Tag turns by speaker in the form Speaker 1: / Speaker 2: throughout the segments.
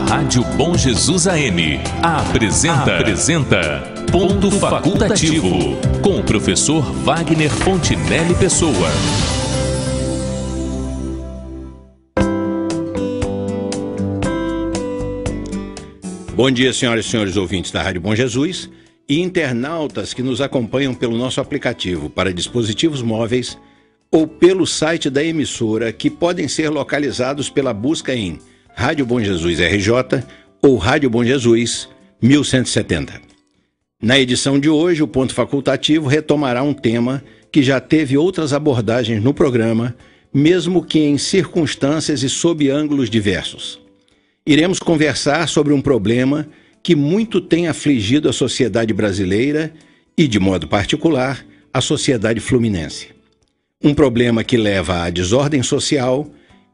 Speaker 1: Rádio Bom Jesus AM apresenta Ponto Facultativo, com o professor Wagner Fontinelli Pessoa.
Speaker 2: Bom dia, senhoras e senhores ouvintes da Rádio Bom Jesus e internautas que nos acompanham pelo nosso aplicativo para dispositivos móveis ou pelo site da emissora, que podem ser localizados pela busca em Rádio Bom Jesus RJ ou Rádio Bom Jesus 1170. Na edição de hoje, o Ponto Facultativo retomará um tema que já teve outras abordagens no programa, mesmo que em circunstâncias e sob ângulos diversos. Iremos conversar sobre um problema que muito tem afligido a sociedade brasileira e, de modo particular, a sociedade fluminense. Um problema que leva à desordem social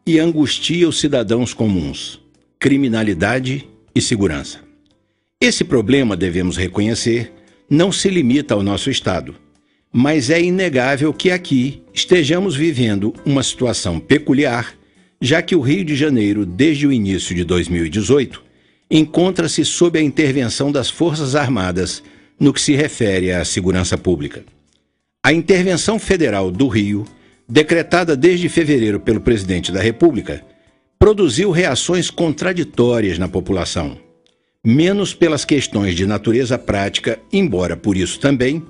Speaker 2: e angustia os cidadãos comuns: criminalidade e segurança. Esse problema, devemos reconhecer, não se limita ao nosso estado, mas é inegável que aqui estejamos vivendo uma situação peculiar, já que o Rio de Janeiro, desde o início de 2018, encontra-se sob a intervenção das Forças Armadas no que se refere à segurança pública. A intervenção federal do Rio, decretada desde fevereiro pelo presidente da República, produziu reações contraditórias na população, menos pelas questões de natureza prática, embora por isso também,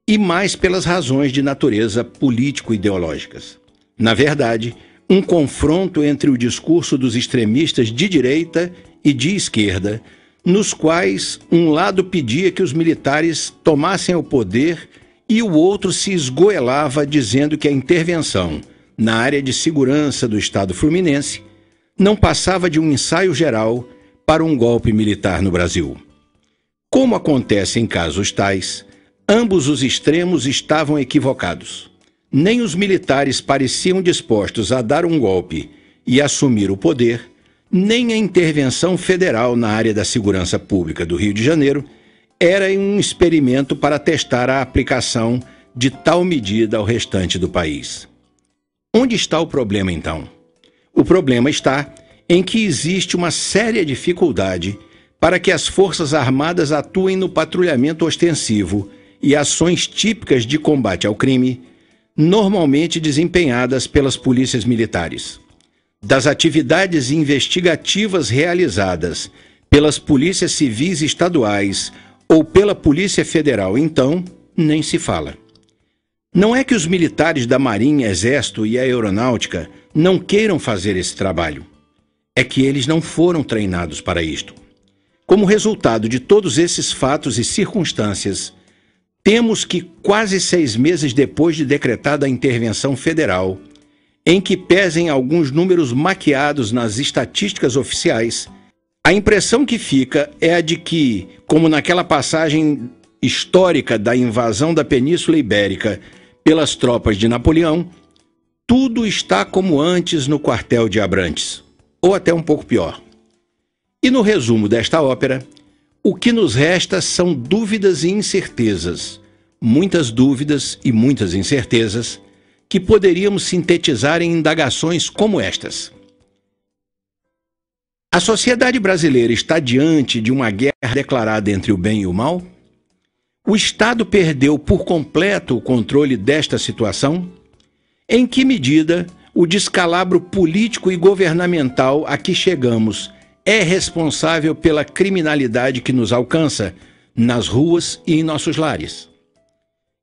Speaker 2: e mais pelas razões de natureza político-ideológicas. Na verdade, um confronto entre o discurso dos extremistas de direita e de esquerda, nos quais um lado pedia que os militares tomassem o poder e o outro se esgoelava dizendo que a intervenção na área de segurança do Estado fluminense não passava de um ensaio geral para um golpe militar no Brasil. Como acontece em casos tais, ambos os extremos estavam equivocados. Nem os militares pareciam dispostos a dar um golpe e assumir o poder, nem a intervenção federal na área da segurança pública do Rio de Janeiro era um experimento para testar a aplicação de tal medida ao restante do país. Onde está o problema, então? O problema está em que existe uma séria dificuldade para que as Forças Armadas atuem no patrulhamento ostensivo e ações típicas de combate ao crime, normalmente desempenhadas pelas polícias militares. Das atividades investigativas realizadas pelas polícias civis estaduais ou pela Polícia Federal, então, nem se fala. Não é que os militares da Marinha, Exército e Aeronáutica não queiram fazer esse trabalho. É que eles não foram treinados para isto. Como resultado de todos esses fatos e circunstâncias, temos que, quase 6 meses depois de decretada a intervenção federal, em que pesem alguns números maquiados nas estatísticas oficiais, a impressão que fica é a de que, como naquela passagem histórica da invasão da Península Ibérica pelas tropas de Napoleão, tudo está como antes no quartel de Abrantes, ou até um pouco pior. E no resumo desta ópera, o que nos resta são dúvidas e incertezas, muitas dúvidas e muitas incertezas, que poderíamos sintetizar em indagações como estas. A sociedade brasileira está diante de uma guerra declarada entre o bem e o mal? O Estado perdeu por completo o controle desta situação? Em que medida o descalabro político e governamental a que chegamos é responsável pela criminalidade que nos alcança nas ruas e em nossos lares?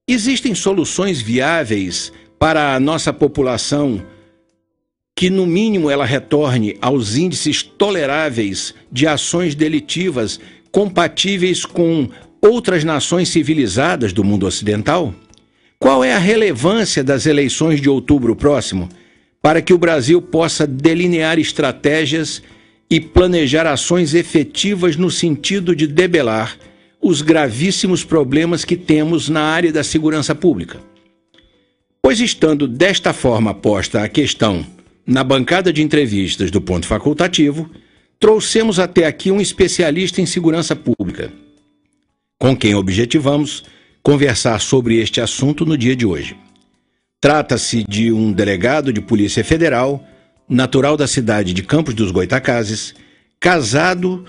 Speaker 2: Existem soluções viáveis para a nossa população que, no mínimo, ela retorne aos índices toleráveis de ações delitivas compatíveis com outras nações civilizadas do mundo ocidental? Qual é a relevância das eleições de outubro próximo para que o Brasil possa delinear estratégias e planejar ações efetivas no sentido de debelar os gravíssimos problemas que temos na área da segurança pública? Pois, estando desta forma posta a questão na bancada de entrevistas do Ponto Facultativo, trouxemos até aqui um especialista em segurança pública, com quem objetivamos conversar sobre este assunto no dia de hoje. Trata-se de um delegado de Polícia Federal, natural da cidade de Campos dos Goytacazes, casado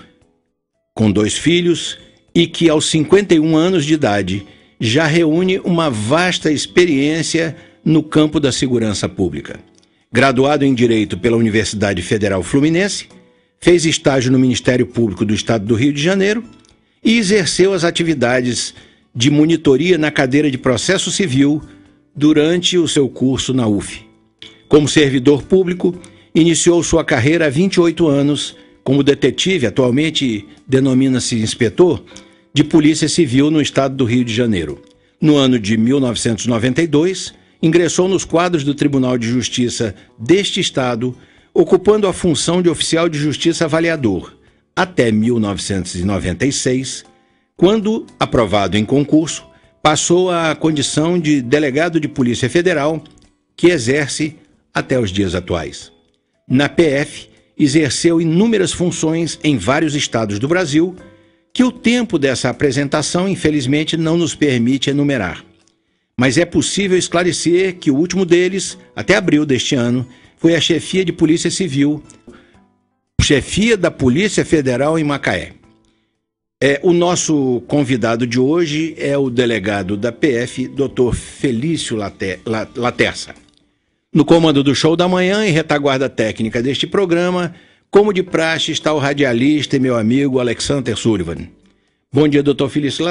Speaker 2: com 2 filhos e que aos 51 anos de idade já reúne uma vasta experiência no campo da segurança pública. Graduado em Direito pela Universidade Federal Fluminense, fez estágio no Ministério Público do Estado do Rio de Janeiro e exerceu as atividades de monitoria na cadeira de Processo Civil durante o seu curso na UF. Como servidor público, iniciou sua carreira há 28 anos como detetive, atualmente denomina-se inspetor, de Polícia Civil no Estado do Rio de Janeiro. No ano de 1992, ingressou nos quadros do Tribunal de Justiça deste Estado, ocupando a função de oficial de justiça avaliador, até 1996, quando, aprovado em concurso, passou à condição de delegado de Polícia Federal, que exerce até os dias atuais. Na PF, exerceu inúmeras funções em vários estados do Brasil, que o tempo dessa apresentação, infelizmente, não nos permite enumerar. Mas é possível esclarecer que o último deles, até abril deste ano, foi a chefia de Polícia Civil, chefia da Polícia Federal em Macaé. O nosso convidado de hoje é o delegado da PF, Dr. Felício Laterça. No comando do Show da Manhã e retaguarda técnica deste programa, como de praxe, está o radialista e meu amigo Alexander Sullivan. Bom dia, Dr. Felício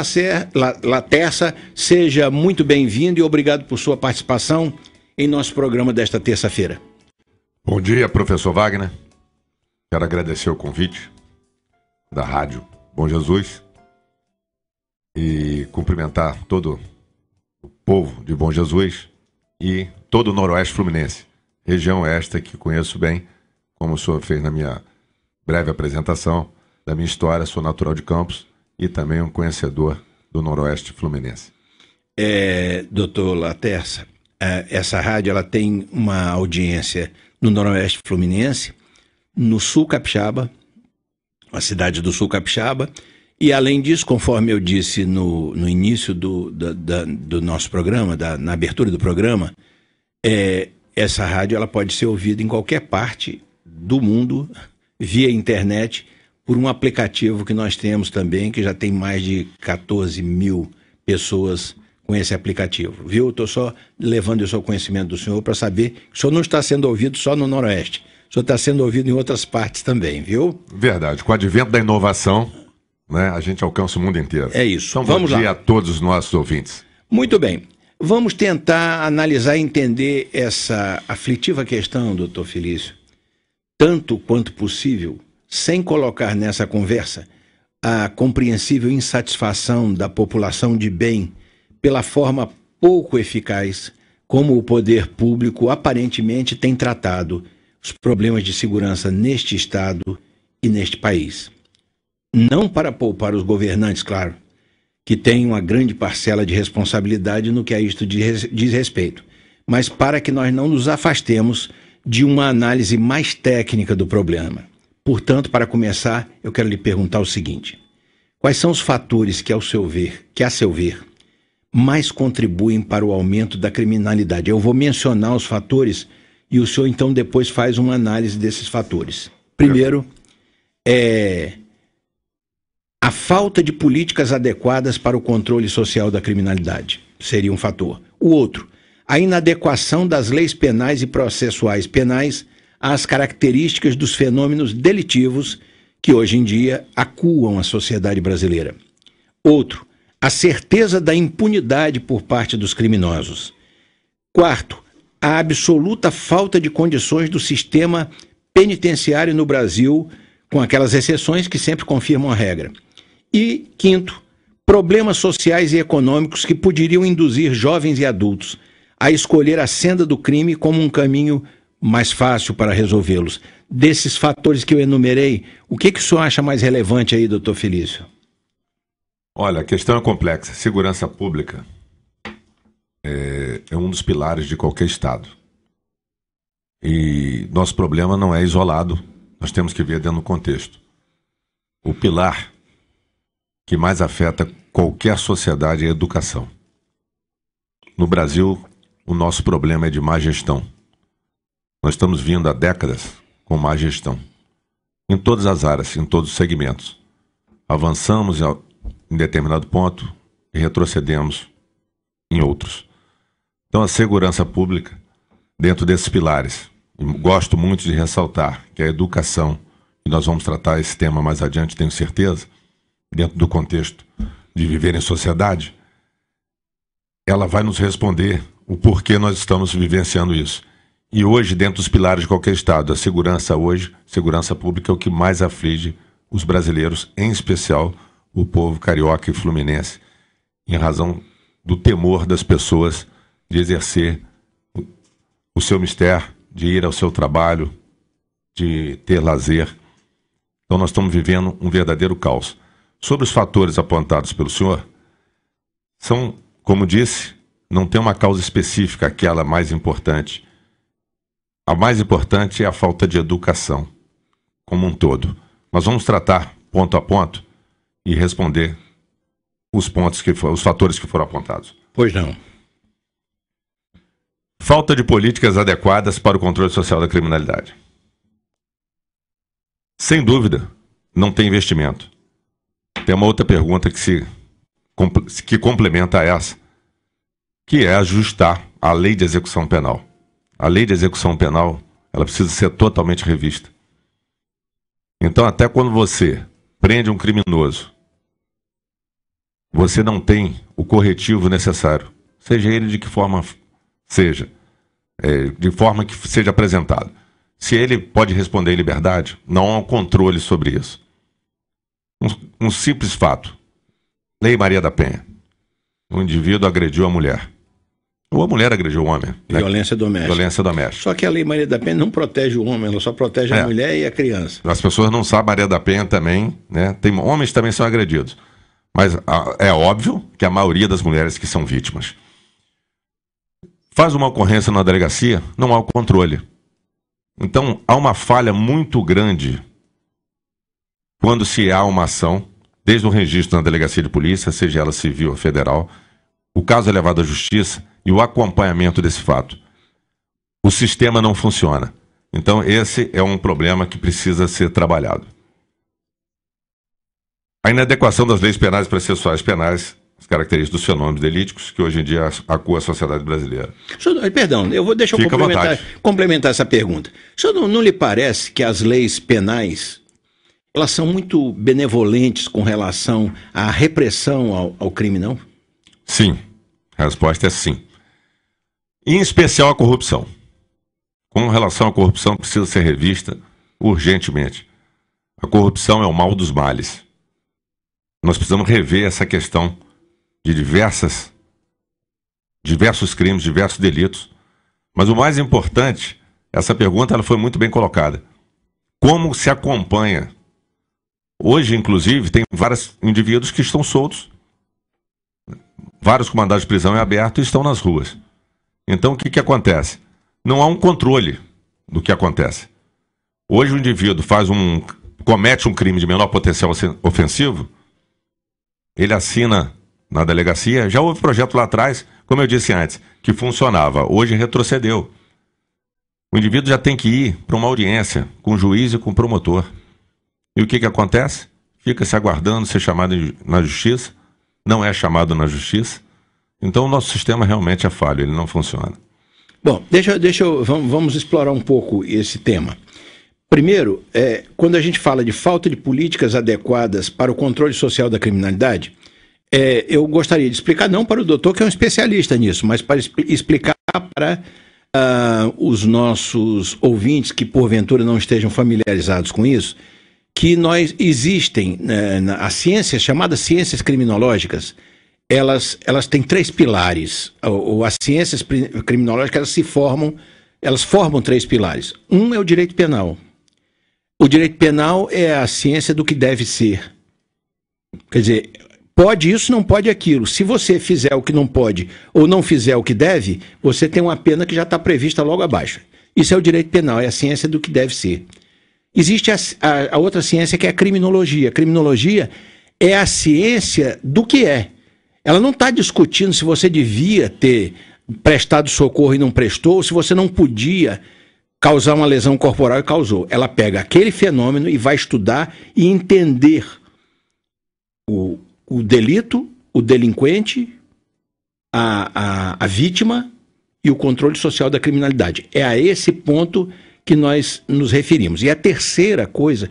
Speaker 2: Laterça. Seja muito bem-vindo e obrigado por sua participação em nosso programa desta terça-feira.
Speaker 3: Bom dia, professor Wagner. Quero agradecer o convite da Rádio Bom Jesus e cumprimentar todo o povo de Bom Jesus e todo o Noroeste Fluminense, região esta que conheço bem, como o senhor fez na minha breve apresentação da minha história. Sou natural de Campos e também um conhecedor do Noroeste Fluminense.
Speaker 2: Doutor Laterça, essa rádio ela tem uma audiência no Noroeste Fluminense, no Sul Capixaba, a cidade do Sul Capixaba, e além disso, conforme eu disse no início do nosso programa, na abertura do programa, essa rádio ela pode ser ouvida em qualquer parte do mundo, via internet, por um aplicativo que nós temos também, que já tem mais de 14 mil pessoas com esse aplicativo, viu? Estou só levando o seu conhecimento do senhor para saber que o senhor não está sendo ouvido só no Noroeste, o senhor está sendo ouvido em outras partes também, viu?
Speaker 3: Verdade, com o advento da inovação, né, a gente alcança o mundo inteiro.
Speaker 2: É isso.
Speaker 3: Então,
Speaker 2: vamos
Speaker 3: bom dia
Speaker 2: lá
Speaker 3: a todos os nossos ouvintes.
Speaker 2: Muito bem. Vamos tentar analisar e entender essa aflitiva questão, doutor Felício, tanto quanto possível, sem colocar nessa conversa a compreensível insatisfação da população de bem pela forma pouco eficaz como o poder público aparentemente tem tratado os problemas de segurança neste estado e neste país. Não para poupar os governantes, claro, que têm uma grande parcela de responsabilidade no que a isto diz respeito, mas para que nós não nos afastemos de uma análise mais técnica do problema. Portanto, para começar, eu quero lhe perguntar o seguinte: quais são os fatores que, a seu ver, mais contribuem para o aumento da criminalidade? Eu vou mencionar os fatores e o senhor, então, depois faz uma análise desses fatores. Primeiro, a falta de políticas adequadas para o controle social da criminalidade seria um fator. O outro, a inadequação das leis penais e processuais penais às características dos fenômenos delitivos que hoje em dia acuam a sociedade brasileira. Outro, a certeza da impunidade por parte dos criminosos. Quarto, a absoluta falta de condições do sistema penitenciário no Brasil, com aquelas exceções que sempre confirmam a regra. E, quinto, problemas sociais e econômicos que poderiam induzir jovens e adultos a escolher a senda do crime como um caminho mais fácil para resolvê-los. Desses fatores que eu enumerei, o que o senhor acha mais relevante aí, doutor Felício?
Speaker 3: Olha, a questão é complexa. Segurança pública é um dos pilares de qualquer Estado. E nosso problema não é isolado, nós temos que ver dentro do contexto. O pilar que mais afeta qualquer sociedade é a educação. No Brasil, o nosso problema é de má gestão. Nós estamos vindo há décadas com má gestão. em todas as áreas, em todos os segmentos. Avançamos em determinado ponto e retrocedemos em outros. Então, a segurança pública, dentro desses pilares, e gosto muito de ressaltar que a educação, e nós vamos tratar esse tema mais adiante, tenho certeza, dentro do contexto de viver em sociedade, ela vai nos responder o porquê nós estamos vivenciando isso. E hoje, dentro dos pilares de qualquer Estado, a segurança hoje, segurança pública, é o que mais aflige os brasileiros, em especial o povo carioca e fluminense, em razão do temor das pessoas de exercer o seu mistério, de ir ao seu trabalho, de ter lazer. Então nós estamos vivendo um verdadeiro caos. Sobre os fatores apontados pelo senhor, são, como disse, não tem uma causa específica, aquela mais importante. A mais importante é a falta de educação, como um todo. Nós vamos tratar ponto a ponto e responder os fatores que foram apontados.
Speaker 2: Pois não.
Speaker 3: Falta de políticas adequadas para o controle social da criminalidade. Sem dúvida, não tem investimento. Tem uma outra pergunta que complementa essa, que é ajustar a lei de execução penal. A lei de execução penal, ela precisa ser totalmente revista. Então, até quando você prende um criminoso, você não tem o corretivo necessário, seja ele de que forma seja, de forma que seja apresentado. Se ele pode responder em liberdade, não há um controle sobre isso. Um simples fato. Lei Maria da Penha. Um indivíduo agrediu a mulher. Ou a mulher agrediu o homem. Né?
Speaker 2: Violência doméstica.
Speaker 3: Violência doméstica.
Speaker 2: Só que a Lei Maria da Penha não protege o homem, ela só protege a mulher e a criança.
Speaker 3: As pessoas não sabem, Maria da Penha também, né? Homens também são agredidos. Mas é óbvio que a maioria das mulheres que são vítimas. Faz uma ocorrência na delegacia, não há o controle. Então, há uma falha muito grande quando se há uma ação, desde o registro na delegacia de polícia, seja ela civil ou federal, o caso é levado à justiça e o acompanhamento desse fato. O sistema não funciona. Então, esse é um problema que precisa ser trabalhado. A inadequação das leis penais e processuais penais, as características dos fenômenos delíticos que hoje em dia acuam a sociedade brasileira.
Speaker 2: Perdão, deixa eu complementar essa pergunta. O senhor não lhe parece que as leis penais, elas são muito benevolentes com relação à repressão ao crime, não?
Speaker 3: Sim, a resposta é sim. Em especial a corrupção. Com relação à corrupção, precisa ser revista urgentemente. A corrupção é o mal dos males. Nós precisamos rever essa questão de diversos crimes, diversos delitos. Mas o mais importante, essa pergunta ela foi muito bem colocada. Como se acompanha? Hoje, inclusive, tem vários indivíduos que estão soltos. Vários com mandado de prisão em aberto e estão nas ruas. Então, o que acontece? Não há um controle do que acontece. Hoje o indivíduo comete um crime de menor potencial ofensivo, ele assina na delegacia, já houve projeto lá atrás, como eu disse antes, que funcionava, hoje retrocedeu. O indivíduo já tem que ir para uma audiência com o juiz e com o promotor. E o que acontece? Fica se aguardando ser chamado na justiça, não é chamado na justiça. Então o nosso sistema realmente é falho, ele não funciona.
Speaker 2: Bom, vamos explorar um pouco esse tema. Primeiro, quando a gente fala de falta de políticas adequadas para o controle social da criminalidade, eu gostaria de explicar, não para o doutor, que é um especialista nisso, mas para explicar para os nossos ouvintes que porventura não estejam familiarizados com isso, que existem as ciências, chamadas ciências criminológicas, elas têm 3 pilares. As ciências criminológicas elas formam 3 pilares. Um é o direito penal. O direito penal é a ciência do que deve ser. Quer dizer, pode isso, não pode aquilo. Se você fizer o que não pode ou não fizer o que deve, você tem uma pena que já está prevista logo abaixo. Isso é o direito penal, é a ciência do que deve ser. Existe a outra ciência que é a criminologia. A criminologia é a ciência do que é. Ela não está discutindo se você devia ter prestado socorro e não prestou, se você não podia causar uma lesão corporal e causou. Ela pega aquele fenômeno e vai estudar e entender o delito, o delinquente, a vítima e o controle social da criminalidade. É a esse ponto que nós nos referimos. E a terceira coisa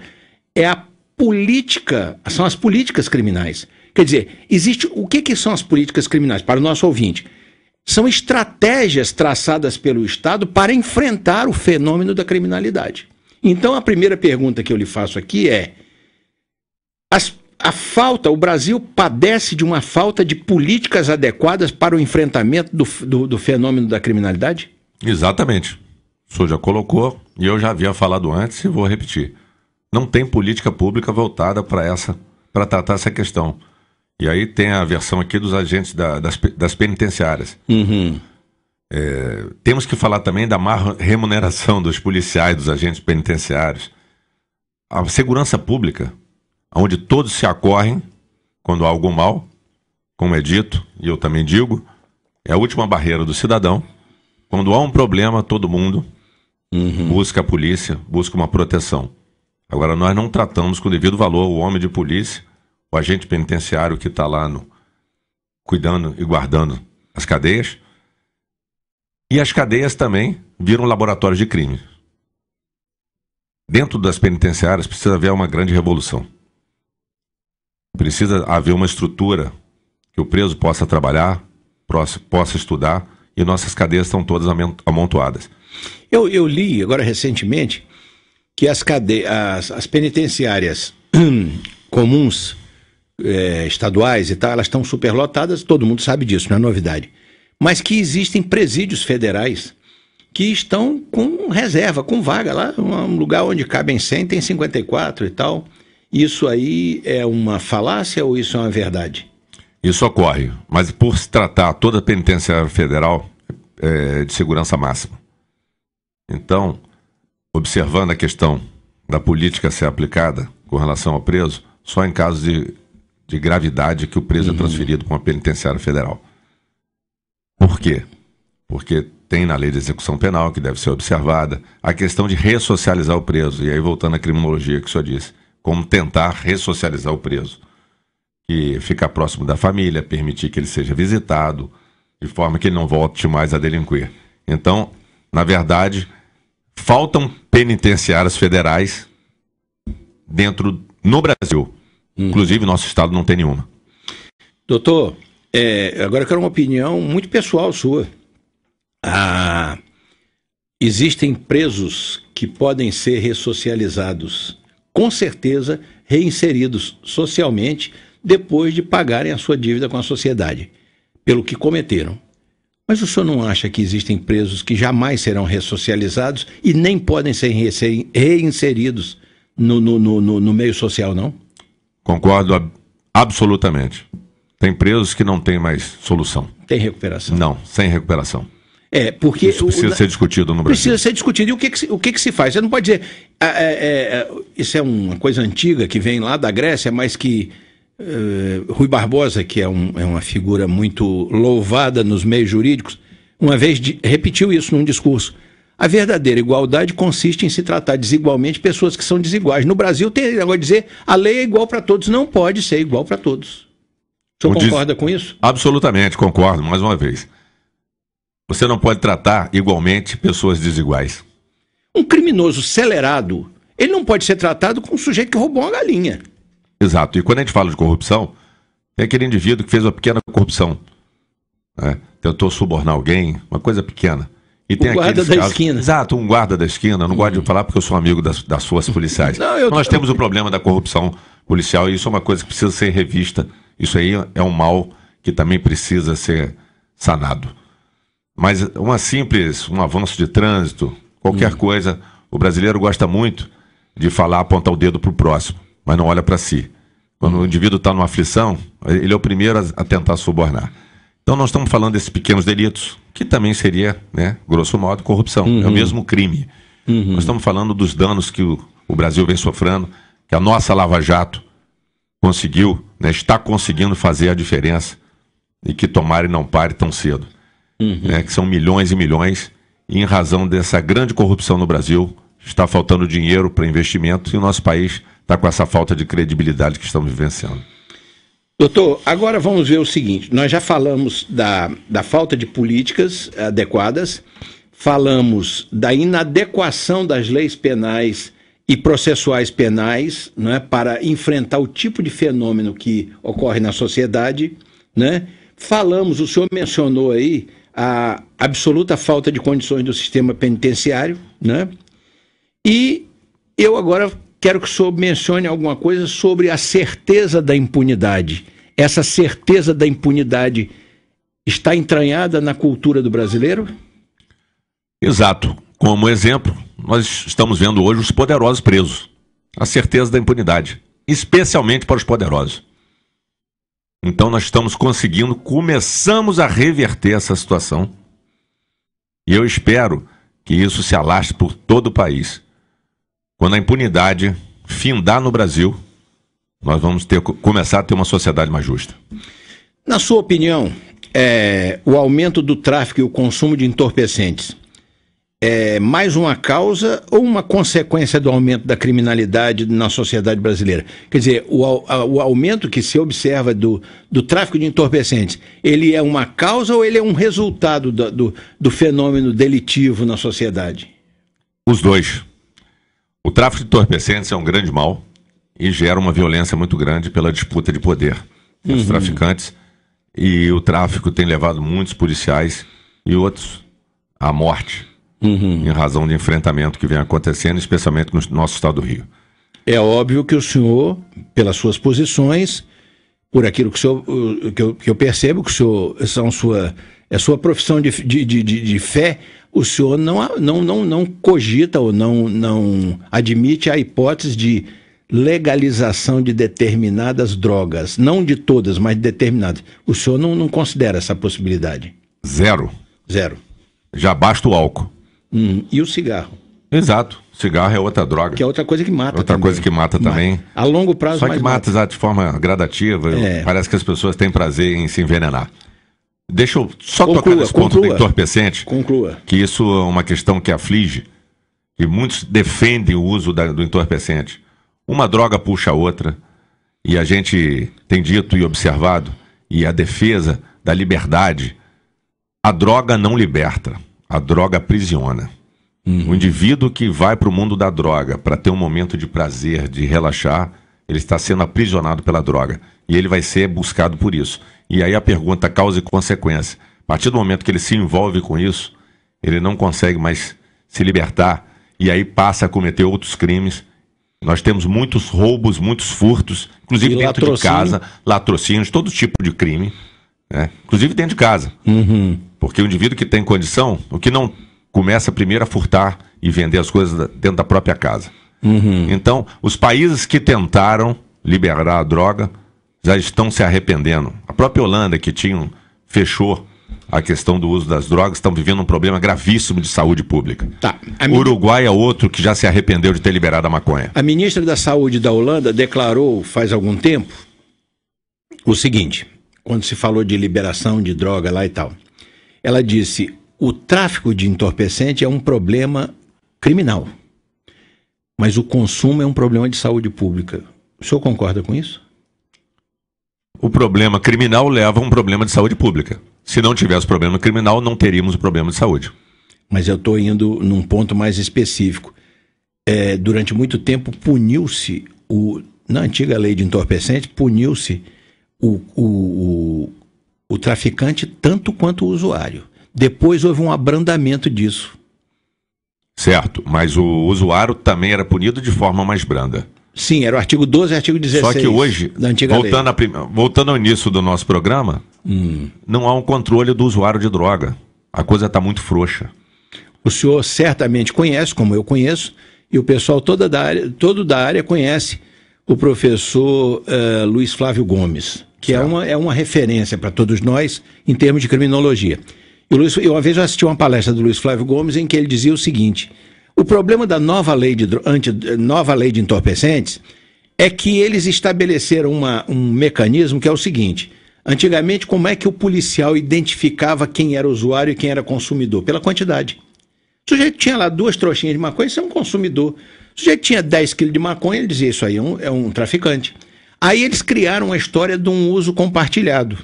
Speaker 2: é a política, são as políticas criminais. Quer dizer, o que são as políticas criminais? Para o nosso ouvinte, são estratégias traçadas pelo Estado para enfrentar o fenômeno da criminalidade. Então, a primeira pergunta que eu lhe faço aqui é: o Brasil padece de uma falta de políticas adequadas para o enfrentamento do fenômeno da criminalidade?
Speaker 3: Exatamente. O senhor já colocou, e eu já havia falado antes e vou repetir. Não tem política pública voltada para tratar essa questão. E aí tem a versão aqui dos agentes das penitenciárias.
Speaker 2: Uhum.
Speaker 3: Temos que falar também da má remuneração dos policiais, dos agentes penitenciários. A segurança pública, onde todos se acorrem quando há algum mal, como é dito, e eu também digo, é a última barreira do cidadão. Quando há um problema, todo mundo busca a polícia, busca uma proteção. Agora, nós não tratamos com o devido valor o homem de polícia, o agente penitenciário que está lá cuidando e guardando as cadeias. E as cadeias também viram laboratórios de crime. Dentro das penitenciárias precisa haver uma grande revolução. Precisa haver uma estrutura que o preso possa trabalhar, possa estudar, e nossas cadeias estão todas amontoadas.
Speaker 2: Eu li agora recentemente que as penitenciárias comuns, estaduais e tal, elas estão superlotadas, todo mundo sabe disso, não é novidade. Mas que existem presídios federais que estão com reserva, com vaga lá, um lugar onde cabem 100, tem 54 e tal. Isso aí é uma falácia ou isso é uma verdade?
Speaker 3: Isso ocorre, mas por se tratar toda a penitenciária federal de segurança máxima. Então, observando a questão da política a ser aplicada com relação ao preso, só em casos de gravidade que o preso é transferido para uma penitenciária federal. Por quê? Porque tem na lei de execução penal, que deve ser observada, a questão de ressocializar o preso. E aí, voltando à criminologia que o senhor disse, como tentar ressocializar o preso. Que ficar próximo da família, permitir que ele seja visitado, de forma que ele não volte mais a delinquir. Então, na verdade, faltam penitenciárias federais no Brasil. Inclusive, nosso estado não tem nenhuma.
Speaker 2: Doutor, agora eu quero uma opinião muito pessoal sua. Existem presos que podem ser ressocializados, com certeza reinseridos socialmente, depois de pagarem a sua dívida com a sociedade, pelo que cometeram. Mas o senhor não acha que existem presos que jamais serão ressocializados e nem podem ser reinseridos no meio social, não?
Speaker 3: Concordo absolutamente. Tem presos que não têm mais solução.
Speaker 2: Tem recuperação?
Speaker 3: Não, sem recuperação.
Speaker 2: Porque
Speaker 3: isso precisa ser discutido no Brasil.
Speaker 2: Precisa ser discutido. E o que se faz? Você não pode dizer... isso é uma coisa antiga que vem lá da Grécia, mas que Rui Barbosa, que é uma figura muito louvada nos meios jurídicos, uma vez repetiu isso num discurso. A verdadeira igualdade consiste em se tratar desigualmente pessoas que são desiguais. No Brasil tem negócio de dizer a lei é igual para todos. Não pode ser igual para todos. O senhor concorda com isso?
Speaker 3: Absolutamente, concordo, mais uma vez. Você não pode tratar igualmente pessoas desiguais.
Speaker 2: Um criminoso acelerado, ele não pode ser tratado como um sujeito que roubou uma galinha.
Speaker 3: Exato. E quando a gente fala de corrupção, é aquele indivíduo que fez uma pequena corrupção. Tentou subornar alguém, uma coisa pequena. E tem
Speaker 2: guarda da esquina.
Speaker 3: Exato, um guarda da esquina. Não gosto de falar porque eu sou amigo das forças policiais. Nós temos o problema da corrupção policial e isso é uma coisa que precisa ser revista. Isso aí é um mal que também precisa ser sanado. Mas um avanço de trânsito, qualquer coisa, o brasileiro gosta muito de falar, apontar o dedo para o próximo, mas não olha para si. Quando o indivíduo está numa aflição, ele é o primeiro a tentar subornar. Então nós estamos falando desses pequenos delitos, que também seria, grosso modo, corrupção. É o mesmo crime. Nós estamos falando dos danos que o Brasil vem sofrendo, que a nossa Lava Jato conseguiu, está conseguindo fazer a diferença e que tomara e não pare tão cedo. Que são milhões e milhões e em razão dessa grande corrupção no Brasil, está faltando dinheiro para investimento e o nosso país está com essa falta de credibilidade que estamos vivenciando.
Speaker 2: Doutor, agora vamos ver o seguinte, nós já falamos da falta de políticas adequadas, falamos da inadequação das leis penais e processuais penais, né, para enfrentar o tipo de fenômeno que ocorre na sociedade, né? Falamos, o senhor mencionou aí a absoluta falta de condições do sistema penitenciário, né? E eu agora quero que o senhor mencione alguma coisa sobre a certeza da impunidade. Essa certeza da impunidade está entranhada na cultura do brasileiro?
Speaker 3: Exato. Como exemplo, nós estamos vendo hoje os poderosos presos. A certeza da impunidade, especialmente para os poderosos. Então nós estamos começamos a reverter essa situação. E eu espero que isso se alastre por todo o país. Quando a impunidade findar no Brasil, nós vamos começar a ter uma sociedade mais justa.
Speaker 2: Na sua opinião, o aumento do tráfico e o consumo de entorpecentes é mais uma causa ou uma consequência do aumento da criminalidade na sociedade brasileira? Quer dizer, o aumento que se observa do tráfico de entorpecentes, ele é uma causa ou ele é um resultado do fenômeno delitivo na sociedade?
Speaker 3: Os dois. O tráfico de entorpecentes é um grande mal e gera uma violência muito grande pela disputa de poder entre os traficantes, e o tráfico tem levado muitos policiais e outros à morte em razão de enfrentamento que vem acontecendo, especialmente no nosso estado do Rio.
Speaker 2: É óbvio que o senhor, pelas suas posições, por aquilo que o senhor, que eu percebo, que o senhor é sua profissão de fé, o senhor não cogita ou não admite a hipótese de legalização de determinadas drogas, não de todas, mas de determinadas. O senhor não considera essa possibilidade?
Speaker 3: Zero. Já basta o álcool.
Speaker 2: E o cigarro?
Speaker 3: Exato. Cigarro é outra droga.
Speaker 2: Que é outra coisa que mata
Speaker 3: outra
Speaker 2: também.
Speaker 3: Coisa que mata também.
Speaker 2: A longo prazo,
Speaker 3: só que mata de forma gradativa. Parece que as pessoas têm prazer em se envenenar. Deixa eu só tocar nesse ponto do entorpecente.
Speaker 2: Conclua.
Speaker 3: Que isso é uma questão que aflige, que muitos defendem o uso do entorpecente. Uma droga puxa a outra, e a gente tem dito e observado, e a defesa da liberdade, a droga não liberta, a droga aprisiona. O indivíduo que vai para o mundo da droga para ter um momento de prazer, de relaxar, ele está sendo aprisionado pela droga, e ele vai ser buscado por isso. E aí a pergunta, causa e consequência. A partir do momento que ele se envolve com isso, ele não consegue mais se libertar, e aí passa a cometer outros crimes. Nós temos muitos roubos, muitos furtos, inclusive dentro de casa, latrocínios, todo tipo de crime, né? Inclusive dentro de casa. Porque o indivíduo que tem condição, o que não começa primeiro a furtar e vender as coisas dentro da própria casa. Então, os países que tentaram liberar a droga já estão se arrependendo. A própria Holanda, que fechou a questão do uso das drogas, estão vivendo um problema gravíssimo de saúde pública. O Uruguai é outro que já se arrependeu de ter liberado a maconha. A
Speaker 2: ministra da Saúde da Holanda declarou faz algum tempo o seguinte, quando se falou de liberação de droga lá e tal. Ela disse, o tráfico de entorpecente é um problema criminal, mas o consumo é um problema de saúde pública. O senhor concorda com isso?
Speaker 3: O problema criminal leva a um problema de saúde pública. Se não tivesse problema criminal, não teríamos o problema de saúde.
Speaker 2: Mas eu estou indo num ponto mais específico. Durante muito tempo, puniu-se, na antiga lei de entorpecente, puniu-se o traficante tanto quanto o usuário. Depois houve um abrandamento disso.
Speaker 3: Certo, mas o usuário também era punido de forma mais branda.
Speaker 2: Sim, era o artigo 12 e artigo 16
Speaker 3: Só que hoje,
Speaker 2: da antiga
Speaker 3: voltando ao início do nosso programa, não há um controle do usuário de droga. A coisa está muito frouxa.
Speaker 2: O senhor certamente conhece, como eu conheço, e o pessoal todo da área conhece o professor Luiz Flávio Gomes, que é uma referência para todos nós em termos de criminologia. E uma vez eu assisti uma palestra do Luiz Flávio Gomes em que ele dizia o seguinte: o problema da nova lei de entorpecentes é que eles estabeleceram um mecanismo que é o seguinte: antigamente, como é que o policial identificava quem era usuário e quem era consumidor? Pela quantidade. O sujeito tinha lá 2 trouxinhas de maconha, isso é um consumidor. O sujeito tinha 10 quilos de maconha, ele dizia, isso aí é um traficante. Aí eles criaram a história de um uso compartilhado,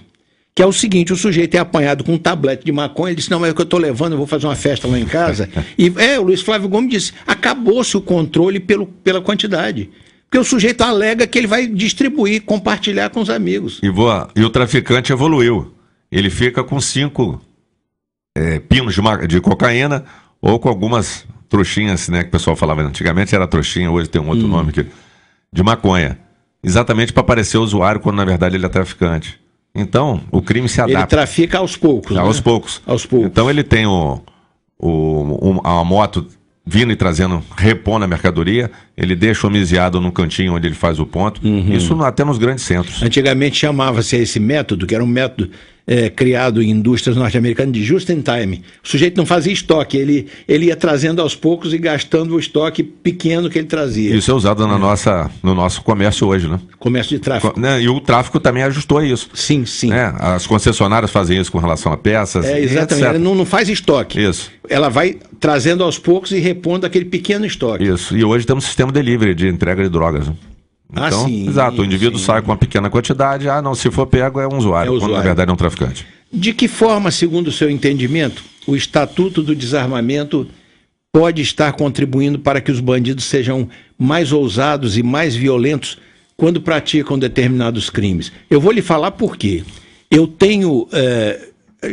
Speaker 2: que é o seguinte, o sujeito é apanhado com um tablete de maconha, ele disse, não, mas é o que eu estou levando, eu vou fazer uma festa lá em casa. E o Luiz Flávio Gomes disse, acabou-se o controle pela quantidade. Porque o sujeito alega que ele vai distribuir, compartilhar com os amigos.
Speaker 3: E o traficante evoluiu. Ele fica com 5 pinos de cocaína ou com algumas trouxinhas, né, que o pessoal falava antigamente, era trouxinha, hoje tem um outro nome, de maconha. Exatamente para parecer usuário, quando na verdade ele é traficante. Então, o crime se adapta.
Speaker 2: Ele trafica aos poucos.
Speaker 3: Aos poucos.
Speaker 2: Aos poucos.
Speaker 3: Então ele tem a moto vindo e trazendo, repondo a mercadoria, ele deixa homiziado num cantinho onde ele faz o ponto. Isso até nos grandes centros.
Speaker 2: Antigamente chamava-se esse método, que era um método criado em indústrias norte-americanas de just in time. O sujeito não fazia estoque, ele ia trazendo aos poucos e gastando o estoque pequeno que ele trazia.
Speaker 3: Isso é usado no nosso comércio hoje, né?
Speaker 2: Comércio de tráfico.
Speaker 3: E o tráfico também ajustou a isso.
Speaker 2: Sim, sim.
Speaker 3: Né? As concessionárias fazem isso com relação a peças.
Speaker 2: Exatamente. Ela não faz estoque.
Speaker 3: Isso.
Speaker 2: Ela vai trazendo aos poucos e repondo aquele pequeno estoque.
Speaker 3: Isso. E hoje temos um sistema delivery de entrega de drogas, né? Então,
Speaker 2: sim,
Speaker 3: exato, o indivíduo sai com uma pequena quantidade, se for pego é um usuário, quando na verdade é um traficante.
Speaker 2: De que forma, segundo o seu entendimento, o Estatuto do Desarmamento pode estar contribuindo para que os bandidos sejam mais ousados e mais violentos quando praticam determinados crimes? Eu vou lhe falar por quê. Eu tenho,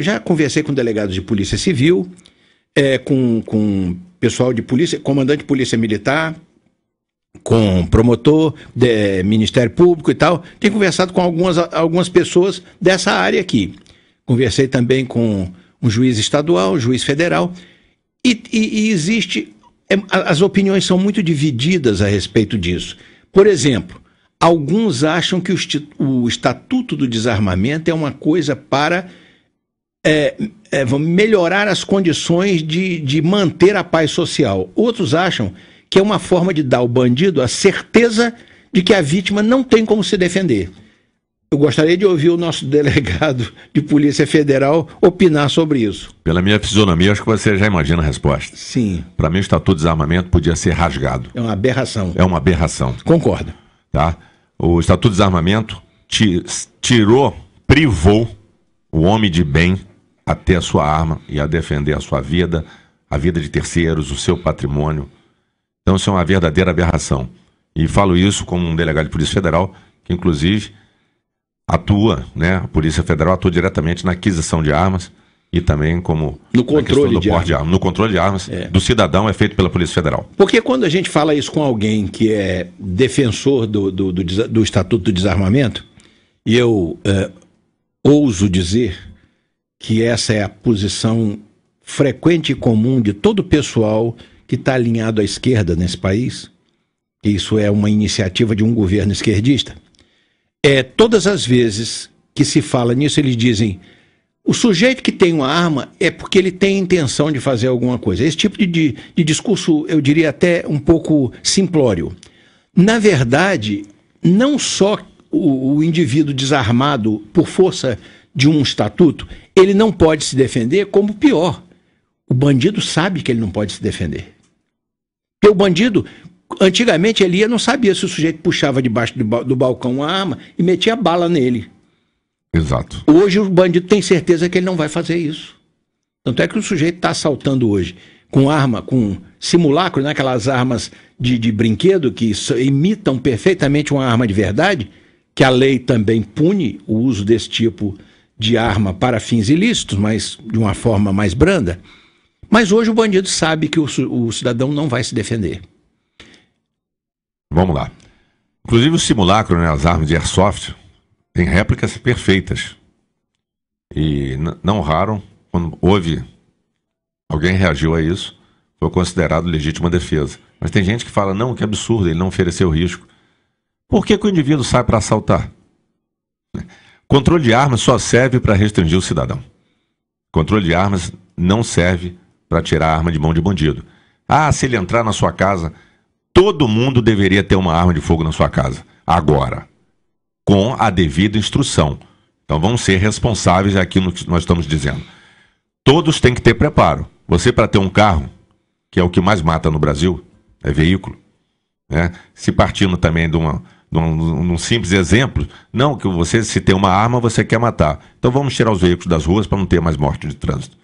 Speaker 2: já conversei com delegados de polícia civil, com pessoal de polícia, comandante de polícia militar, com promotor, Ministério Público e tal. Tenho conversado com algumas pessoas dessa área aqui. Conversei também com um juiz estadual, um juiz federal. E existe... as opiniões são muito divididas a respeito disso. Por exemplo, alguns acham que o Estatuto do Desarmamento é uma coisa para melhorar as condições de manter a paz social. Outros acham que é uma forma de dar ao bandido a certeza de que a vítima não tem como se defender. Eu gostaria de ouvir o nosso delegado de Polícia Federal opinar sobre isso.
Speaker 3: Pela minha fisionomia, acho que você já imagina a resposta.
Speaker 2: Sim.
Speaker 3: Para mim, o Estatuto de Desarmamento podia ser rasgado.
Speaker 2: É uma aberração.
Speaker 3: É uma aberração.
Speaker 2: Concordo.
Speaker 3: Tá? O Estatuto de Desarmamento privou o homem de bem a ter a sua arma e a defender a sua vida, a vida de terceiros, o seu patrimônio. Então isso é uma verdadeira aberração. E falo isso como um delegado de Polícia Federal, que inclusive atua, né? A Polícia Federal atua diretamente na aquisição de armas e também como
Speaker 2: no controle de armas.
Speaker 3: No controle de armas do cidadão é feito pela Polícia Federal.
Speaker 2: Porque quando a gente fala isso com alguém que é defensor do Estatuto do Desarmamento, e eu ouso dizer que essa é a posição frequente e comum de todo o pessoal que está alinhado à esquerda nesse país, que isso é uma iniciativa de um governo esquerdista, todas as vezes que se fala nisso, eles dizem: o sujeito que tem uma arma é porque ele tem intenção de fazer alguma coisa. Esse tipo de discurso, eu diria até um pouco simplório. Na verdade, não só o indivíduo desarmado por força de um estatuto, ele não pode se defender, como pior, o bandido sabe que ele não pode se defender. Porque o bandido, antigamente ele não sabia se o sujeito puxava debaixo do balcão uma arma e metia bala nele.
Speaker 3: Exato.
Speaker 2: Hoje o bandido tem certeza que ele não vai fazer isso. Tanto é que o sujeito está assaltando hoje com arma, com simulacro, né? Aquelas armas de brinquedo que imitam perfeitamente uma arma de verdade, que a lei também pune o uso desse tipo de arma para fins ilícitos, mas de uma forma mais branda. Mas hoje o bandido sabe que o cidadão não vai se defender.
Speaker 3: Vamos lá. Inclusive o simulacro, né, as armas de airsoft, tem réplicas perfeitas. E não raro, quando alguém reagiu a isso, foi considerado legítima defesa. Mas tem gente que fala, não, que absurdo, ele não ofereceu risco. Por que o indivíduo sai para assaltar? Controle de armas só serve para restringir o cidadão. Controle de armas não serve para tirar a arma de mão de bandido. Se ele entrar na sua casa, todo mundo deveria ter uma arma de fogo na sua casa. Agora, com a devida instrução. Então vamos ser responsáveis aqui no que nós estamos dizendo. Todos têm que ter preparo. Você, para ter um carro, que é o que mais mata no Brasil, é veículo, né? Se partindo também de um simples exemplo, não que você, se tem uma arma, você quer matar. Então vamos tirar os veículos das ruas para não ter mais morte de trânsito.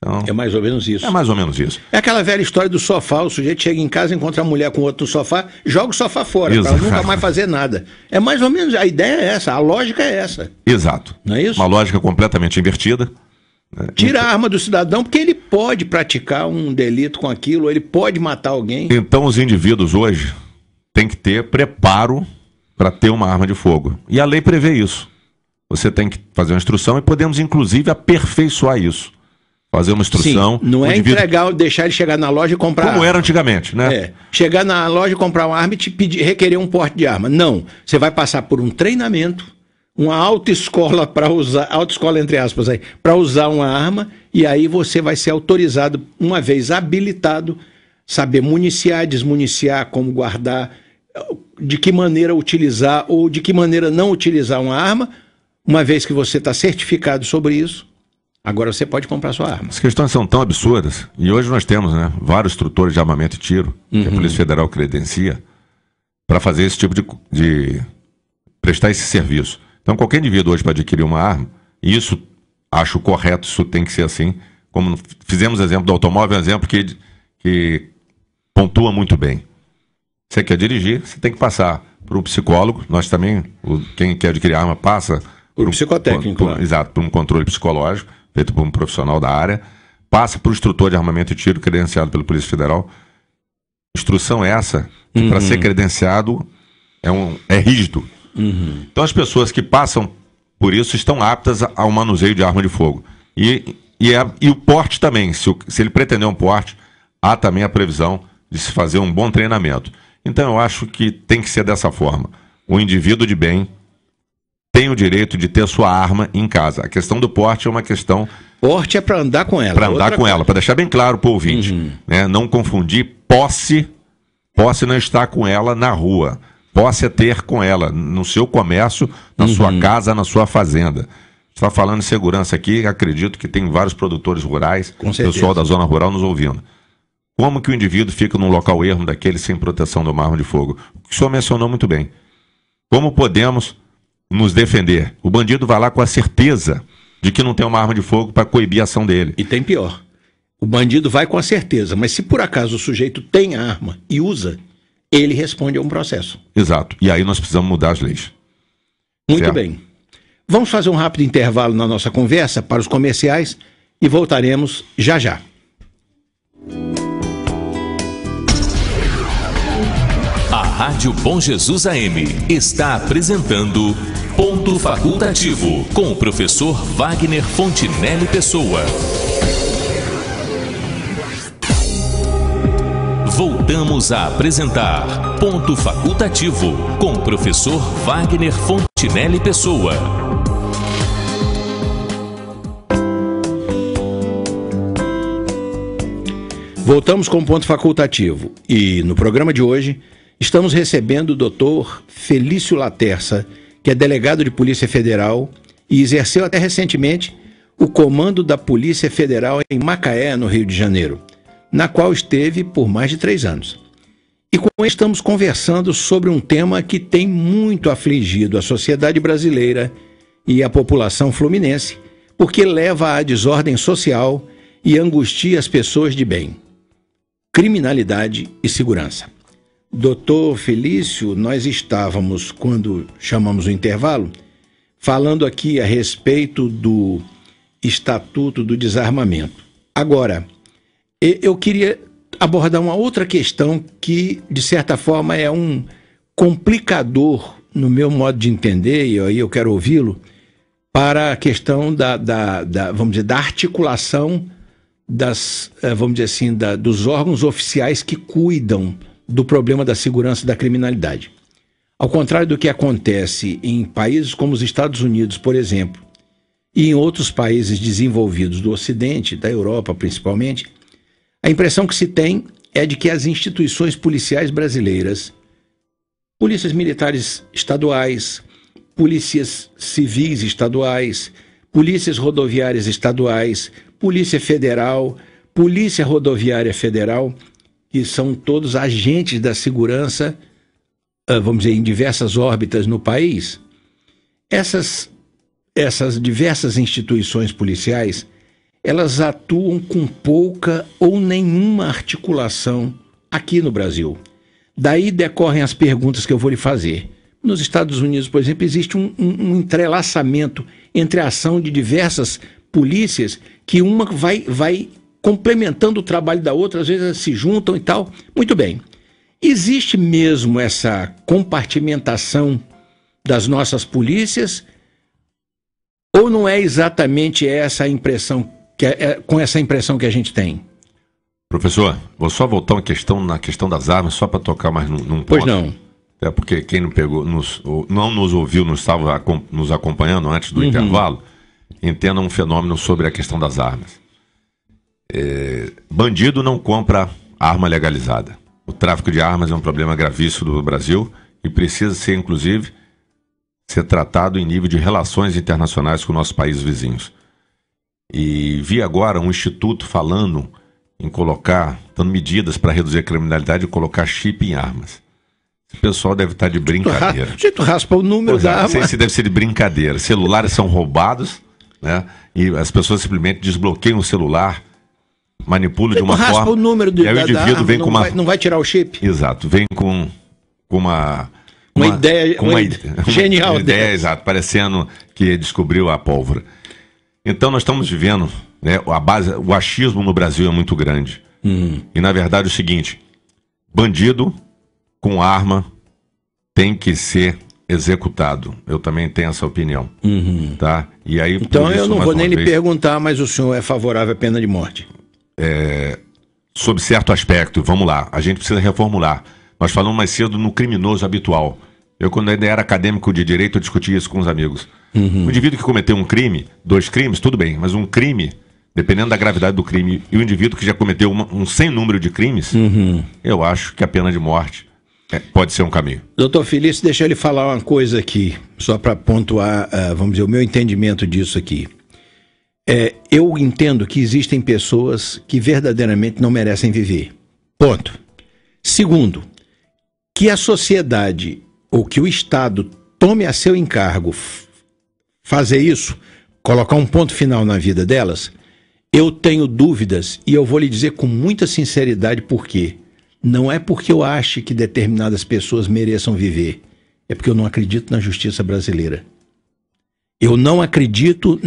Speaker 3: Então,
Speaker 2: é mais ou menos isso.
Speaker 3: É mais ou menos isso.
Speaker 2: É aquela velha história do sofá, o sujeito chega em casa, encontra a mulher com outro no sofá, joga o sofá fora, para nunca mais fazer nada. É mais ou menos, a ideia é essa, a lógica é essa.
Speaker 3: Exato.
Speaker 2: Não é isso?
Speaker 3: Uma lógica completamente invertida.
Speaker 2: Tira a arma do cidadão, porque ele pode praticar um delito com aquilo, ele pode matar alguém.
Speaker 3: Então os indivíduos hoje têm que ter preparo para ter uma arma de fogo. E a lei prevê isso. Você tem que fazer uma instrução e podemos inclusive aperfeiçoar isso. Fazer uma instrução.
Speaker 2: Sim, não é entregar, deixar ele chegar na loja e comprar.
Speaker 3: Como era antigamente, né?
Speaker 2: É. Chegar na loja e comprar uma arma e te pedir, requerer um porte de arma. Não. Você vai passar por um treinamento, uma autoescola para usar, autoescola entre aspas aí, para usar uma arma, e aí você vai ser autorizado, uma vez habilitado, saber municiar, desmuniciar, como guardar, de que maneira utilizar ou de que maneira não utilizar uma arma, uma vez que você está certificado sobre isso. Agora você pode comprar sua arma.
Speaker 3: As questões são tão absurdas, e hoje nós temos, né, vários instrutores de armamento e tiro, que a Polícia Federal credencia, para fazer esse tipo de prestar esse serviço. Então qualquer indivíduo hoje para adquirir uma arma, e isso acho correto, isso tem que ser assim, como fizemos exemplo do automóvel, é um exemplo que pontua muito bem. Você quer dirigir, você tem que passar para o psicólogo, nós também, quem quer adquirir arma passa...
Speaker 2: Por um psicotécnico.
Speaker 3: Exato, por um controle psicológico, feito por um profissional da área, passa para o instrutor de armamento e tiro credenciado pela Polícia Federal. Instrução essa, que para ser credenciado é rígido. Então as pessoas que passam por isso estão aptas ao manuseio de arma de fogo. E o porte também, se ele pretender um porte, há também a previsão de se fazer um bom treinamento. Então eu acho que tem que ser dessa forma. O indivíduo de bem tem o direito de ter sua arma em casa. A questão do porte é uma questão...
Speaker 2: Porte é para andar com ela.
Speaker 3: Para andar com ela, para deixar bem claro para o ouvinte. Né? Não confundir posse. Posse não está com ela na rua. Posse é ter com ela no seu comércio, na sua casa, na sua fazenda. Está falando de segurança aqui, acredito que tem vários produtores rurais, pessoal da zona rural nos ouvindo. Como que o indivíduo fica num local ermo daquele sem proteção de uma arma de fogo? O que o senhor mencionou muito bem. Como podemos nos defender? O bandido vai lá com a certeza de que não tem uma arma de fogo para coibir a ação dele.
Speaker 2: E tem pior. O bandido vai com a certeza, mas se por acaso o sujeito tem a arma e usa, ele responde a um processo.
Speaker 3: Exato. E aí nós precisamos mudar as leis.
Speaker 2: Muito
Speaker 3: certo?
Speaker 2: bem. Vamos fazer um rápido intervalo na nossa conversa para os comerciais e voltaremos já já.
Speaker 1: A Rádio Bom Jesus AM está apresentando Ponto Facultativo com o professor Wagner Fontinelli Pessoa. Voltamos a apresentar Ponto Facultativo com o professor Wagner Fontinelli Pessoa.
Speaker 2: Voltamos com o Ponto Facultativo e no programa de hoje estamos recebendo o Dr. Felício Laterça, que é delegado de Polícia Federal e exerceu até recentemente o comando da Polícia Federal em Macaé, no Rio de Janeiro, na qual esteve por mais de 3 anos. E com ele estamos conversando sobre um tema que tem muito afligido a sociedade brasileira e a população fluminense, porque leva à desordem social e angustia as pessoas de bem: criminalidade e segurança. Doutor Felício, nós estávamos, quando chamamos o intervalo, falando aqui a respeito do Estatuto do Desarmamento. Agora, eu queria abordar uma outra questão que, de certa forma, é um complicador, no meu modo de entender, e aí eu quero ouvi-lo, para a questão vamos dizer, da articulação vamos dizer assim, dos órgãos oficiais que cuidam do problema da segurança e da criminalidade. Ao contrário do que acontece em países como os Estados Unidos, por exemplo, e em outros países desenvolvidos do Ocidente, da Europa principalmente, a impressão que se tem é de que as instituições policiais brasileiras, polícias militares estaduais, polícias civis estaduais, polícias rodoviárias estaduais, Polícia Federal, Polícia Rodoviária Federal, que são todos agentes da segurança, vamos dizer, em diversas órbitas no país. Essas diversas instituições policiais, elas atuam com pouca ou nenhuma articulação aqui no Brasil. Daí decorrem as perguntas que eu vou lhe fazer. Nos Estados Unidos, por exemplo, existe um entrelaçamento entre a ação de diversas polícias, que uma vai complementando o trabalho da outra, às vezes elas se juntam e tal. Muito bem. Existe mesmo essa compartimentação das nossas polícias, ou não é exatamente essa a impressão, com essa impressão que a gente tem?
Speaker 3: Professor, vou só voltar na questão das armas, só para tocar mais num ponto.
Speaker 2: Pois não.
Speaker 3: É porque quem não pegou, não nos ouviu, não estava nos acompanhando antes do intervalo, entenda um fenômeno sobre a questão das armas. Bandido não compra arma legalizada. O tráfico de armas é um problema gravíssimo do Brasil e precisa ser, inclusive, ser tratado em nível de relações internacionais com nossos países vizinhos. E vi agora um instituto falando em dando medidas para reduzir a criminalidade e colocar chip em armas. O pessoal deve estar de brincadeira.
Speaker 2: Tu raspa o número da arma.
Speaker 3: Não sei se deve ser de brincadeira. Celulares são roubados, né? E as pessoas simplesmente desbloqueiam o celular, manipulam de uma forma.
Speaker 2: Raspa o número
Speaker 3: e aí o indivíduo vem com uma.
Speaker 2: Não vai tirar o chip?
Speaker 3: Exato, vem com uma
Speaker 2: ideia genial.
Speaker 3: Uma ideia, exato, parecendo que descobriu a pólvora. Então nós estamos vivendo, né, o achismo no Brasil é muito grande. E na verdade é o seguinte: bandido com arma tem que ser executado. Eu também tenho essa opinião. Tá? E aí,
Speaker 2: então eu não vou nem lhe perguntar, mas o senhor é favorável à pena de morte?
Speaker 3: Sob certo aspecto, vamos lá, a gente precisa reformular. Nós falamos mais cedo no criminoso habitual. Eu, quando ainda era acadêmico de direito, eu discutia isso com os amigos. O indivíduo que cometeu um crime, 2 crimes, tudo bem, mas um crime, dependendo da gravidade do crime, e o indivíduo que já cometeu um sem número de crimes, eu acho que a pena de morte pode ser um caminho.
Speaker 2: Doutor Felício, deixa eu lhe falar uma coisa aqui, só para pontuar, vamos dizer, o meu entendimento disso aqui. Eu entendo que existem pessoas que verdadeiramente não merecem viver. Ponto. Segundo, que a sociedade ou que o Estado tome a seu encargo fazer isso, colocar um ponto final na vida delas, eu tenho dúvidas e eu vou lhe dizer com muita sinceridade por quê. Não é porque eu ache que determinadas pessoas mereçam viver, é porque eu não acredito na justiça brasileira. Eu não acredito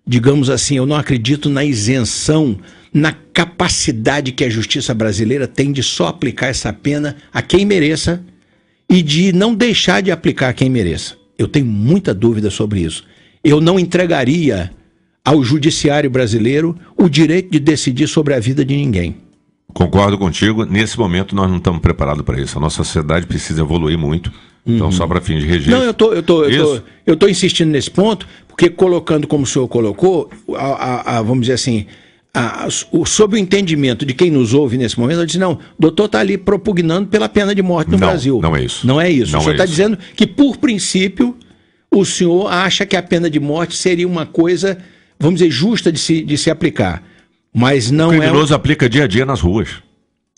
Speaker 2: digamos assim, eu não acredito na isenção, na capacidade que a justiça brasileira tem de só aplicar essa pena a quem mereça e de não deixar de aplicar a quem mereça. Eu tenho muita dúvida sobre isso. Eu não entregaria ao judiciário brasileiro o direito de decidir sobre a vida de ninguém.
Speaker 3: Concordo contigo. Nesse momento nós não estamos preparados para isso. A nossa sociedade precisa evoluir muito. Então, só para fins de registro.
Speaker 2: Não, eu tô insistindo nesse ponto, porque colocando como o senhor colocou, vamos dizer assim, sob o entendimento de quem nos ouve nesse momento, eu disse, não, o doutor está ali propugnando pela pena de morte no Brasil.
Speaker 3: Não é isso.
Speaker 2: Não é isso.
Speaker 3: Não
Speaker 2: o senhor está
Speaker 3: isso.
Speaker 2: dizendo que, por princípio, o senhor acha que a pena de morte seria uma coisa, vamos dizer, justa de se aplicar. Mas não
Speaker 3: o criminoso aplica dia a dia nas ruas.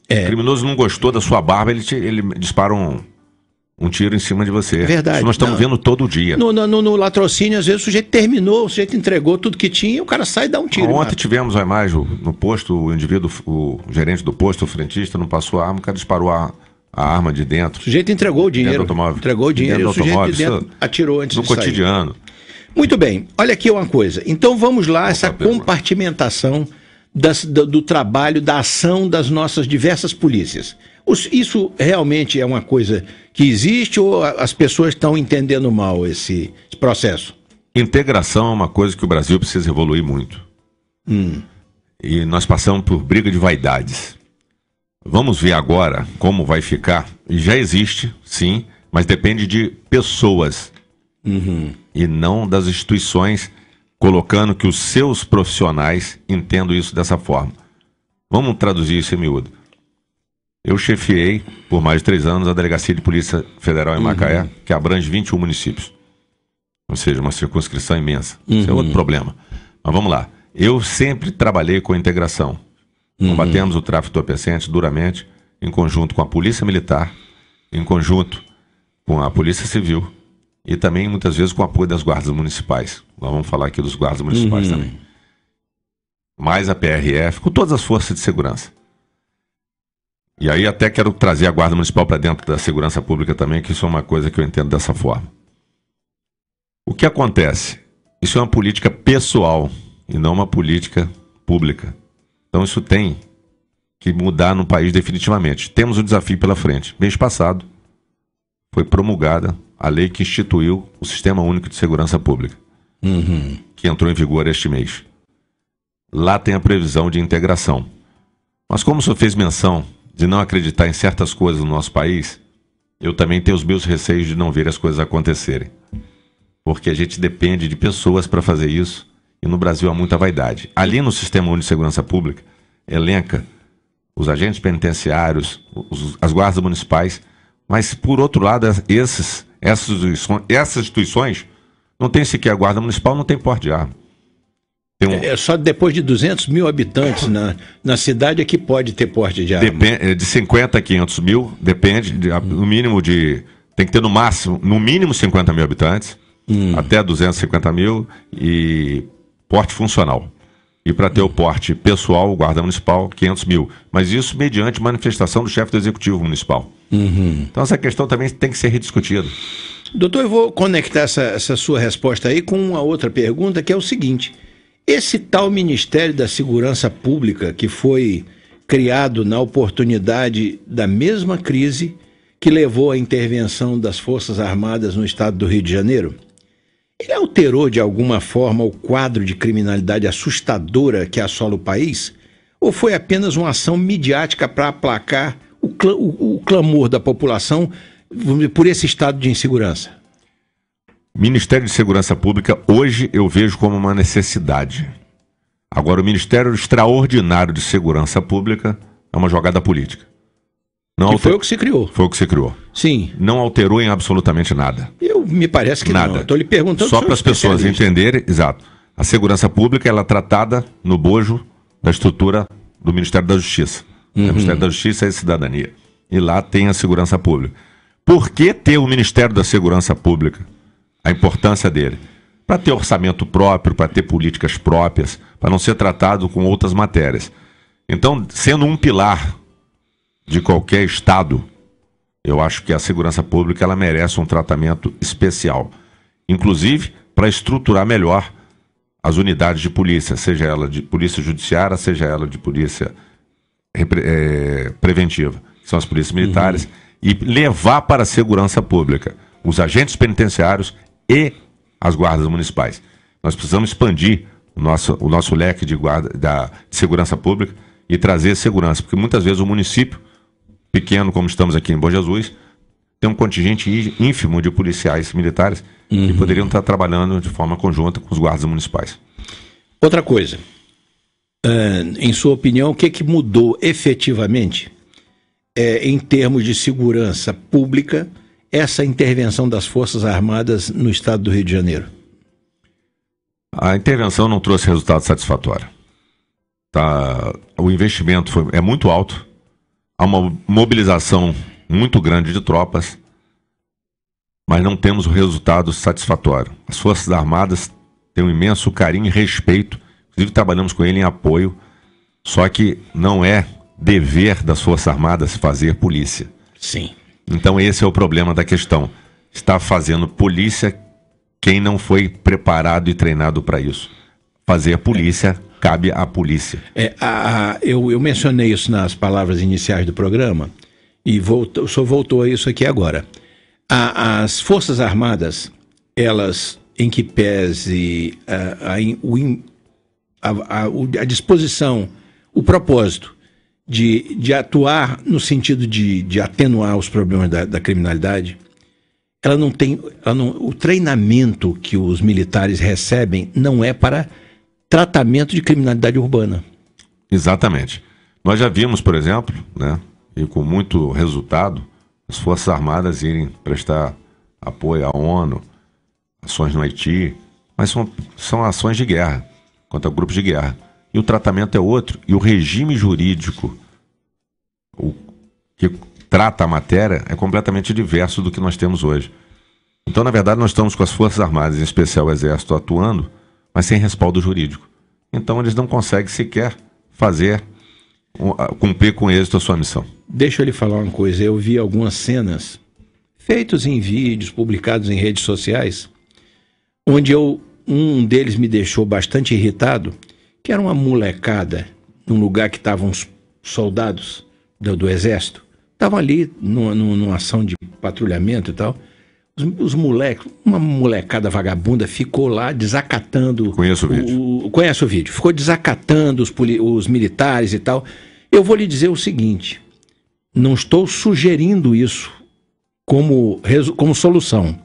Speaker 3: O criminoso não gostou da sua barba, ele dispara um tiro em cima de você.
Speaker 2: Verdade.
Speaker 3: Isso nós estamos vendo todo dia.
Speaker 2: No latrocínio, às vezes, o sujeito terminou, o sujeito entregou tudo que tinha e o cara sai e dá um tiro.
Speaker 3: Ontem tivemos a imagem no posto, o indivíduo, o gerente do posto, o frentista, não passou a arma, o cara disparou a arma de dentro.
Speaker 2: O sujeito entregou o dinheiro.
Speaker 3: Entregou o dinheiro
Speaker 2: e o sujeito de dentro atirou antes de sair.
Speaker 3: No cotidiano.
Speaker 2: Muito bem. Olha aqui uma coisa. Então vamos lá, essa compartimentação do trabalho, da ação das nossas diversas polícias. Isso realmente é uma coisa que existe ou as pessoas estão entendendo mal esse processo?
Speaker 3: Integração é uma coisa que o Brasil precisa evoluir muito. E nós passamos por briga de vaidades. Vamos ver agora como vai ficar. E já existe, sim, mas depende de pessoas. E não das instituições colocando que os seus profissionais entendam isso dessa forma. Vamos traduzir isso em miúdo. Eu chefiei, por mais de 3 anos, a Delegacia de Polícia Federal em Macaé, que abrange 21 municípios. Ou seja, uma circunscrição imensa. Isso é outro problema. Mas vamos lá. Eu sempre trabalhei com integração. Combatemos o tráfico de entorpecentes duramente, em conjunto com a Polícia Militar, em conjunto com a Polícia Civil e também, muitas vezes, com o apoio das guardas municipais. Nós vamos falar aqui dos guardas municipais também. Mais a PRF, com todas as forças de segurança. E aí até quero trazer a Guarda Municipal para dentro da segurança pública também, que isso é uma coisa que eu entendo dessa forma. O que acontece? Isso é uma política pessoal e não uma política pública. Então isso tem que mudar no país definitivamente. Temos um desafio pela frente. Mês passado foi promulgada a lei que instituiu o Sistema Único de Segurança Pública, que entrou em vigor este mês. Lá tem a previsão de integração. Mas como o senhor fez menção de não acreditar em certas coisas no nosso país, eu também tenho os meus receios de não ver as coisas acontecerem. Porque a gente depende de pessoas para fazer isso, e no Brasil há muita vaidade. Ali no Sistema Único de Segurança Pública, elenca os agentes penitenciários, as guardas municipais, mas por outro lado, essas instituições não tem sequer a guarda municipal, não tem porte de arma.
Speaker 2: É só depois de 200 mil habitantes na cidade é que pode ter porte de arma.
Speaker 3: De 50 a 500 mil, depende, no mínimo tem que ter no mínimo 50 mil habitantes, até 250 mil e porte funcional. E para ter o porte pessoal, o guarda municipal, 500 mil. Mas isso mediante manifestação do chefe do executivo municipal. Então essa questão também tem que ser rediscutida.
Speaker 2: Doutor, eu vou conectar essa sua resposta aí com uma outra pergunta, que é o seguinte: esse tal Ministério da Segurança Pública, que foi criado na oportunidade da mesma crise que levou à intervenção das Forças Armadas no estado do Rio de Janeiro, ele alterou de alguma forma o quadro de criminalidade assustadora que assola o país? Ou foi apenas uma ação midiática para aplacar o clamor da população por esse estado de insegurança?
Speaker 3: Ministério de Segurança Pública, hoje eu vejo como uma necessidade. Agora, o Ministério Extraordinário de Segurança Pública é uma jogada política.
Speaker 2: Foi o que se criou.
Speaker 3: Foi o que se criou.
Speaker 2: Sim.
Speaker 3: Não alterou em absolutamente nada.
Speaker 2: Me parece que
Speaker 3: nada.
Speaker 2: Não. Estou lhe perguntando.
Speaker 3: Só para as pessoas entenderem, exato. A segurança pública ela é tratada no bojo da estrutura do Ministério da Justiça. O Ministério da Justiça é a cidadania. E lá tem a segurança pública. Por que ter o Ministério da Segurança Pública? A importância dele. Para ter orçamento próprio, para ter políticas próprias, para não ser tratado com outras matérias. Então, sendo um pilar de qualquer Estado, eu acho que a segurança pública ela merece um tratamento especial. Inclusive, para estruturar melhor as unidades de polícia, seja ela de polícia judiciária, seja ela de polícia preventiva, que são as polícias militares, e levar para a segurança pública os agentes penitenciários e as guardas municipais. Nós precisamos expandir o nosso leque de segurança pública e trazer segurança, porque muitas vezes o município, pequeno como estamos aqui em Bom Jesus, tem um contingente ínfimo de policiais militares que poderiam estar trabalhando de forma conjunta com os guardas municipais.
Speaker 2: Outra coisa, em sua opinião, o que mudou efetivamente em termos de segurança pública essa intervenção das Forças Armadas no estado do Rio de Janeiro?
Speaker 3: A intervenção não trouxe resultado satisfatório. O investimento é muito alto, há uma mobilização muito grande de tropas, mas não temos o resultado satisfatório. As Forças Armadas têm um imenso carinho e respeito, inclusive trabalhamos com ele em apoio, só que não é dever das Forças Armadas fazer polícia.
Speaker 2: Sim.
Speaker 3: Então esse é o problema da questão. Está fazendo polícia quem não foi preparado e treinado para isso. Fazer polícia cabe à polícia.
Speaker 2: Eu mencionei isso nas palavras iniciais do programa e o senhor voltou a isso aqui agora. As Forças Armadas, elas, em que pese a disposição, o propósito de atuar no sentido de atenuar os problemas da criminalidade, ela não tem, o treinamento que os militares recebem não é para tratamento de criminalidade urbana.
Speaker 3: Exatamente. Nós já vimos, por exemplo, né, e com muito resultado, as Forças Armadas irem prestar apoio à ONU, ações no Haiti, mas são ações de guerra. contra grupos de guerra. E o tratamento é outro. E o regime jurídico que trata a matéria é completamente diverso do que nós temos hoje. Então, na verdade, nós estamos com as Forças Armadas, em especial o Exército, atuando, mas sem respaldo jurídico. Então, eles não conseguem sequer cumprir com êxito a sua missão.
Speaker 2: Deixa eu lhe falar uma coisa. Eu vi algumas cenas feitas em vídeos, publicados em redes sociais, onde um deles me deixou bastante irritado, que era uma molecada, num lugar que estavam os soldados do Exército, estavam ali numa ação de patrulhamento e tal. Os moleques, uma molecada vagabunda ficou lá desacatando...
Speaker 3: Conheço o vídeo.
Speaker 2: Conhece o vídeo. Ficou desacatando os militares e tal. Eu vou lhe dizer o seguinte, não estou sugerindo isso como solução,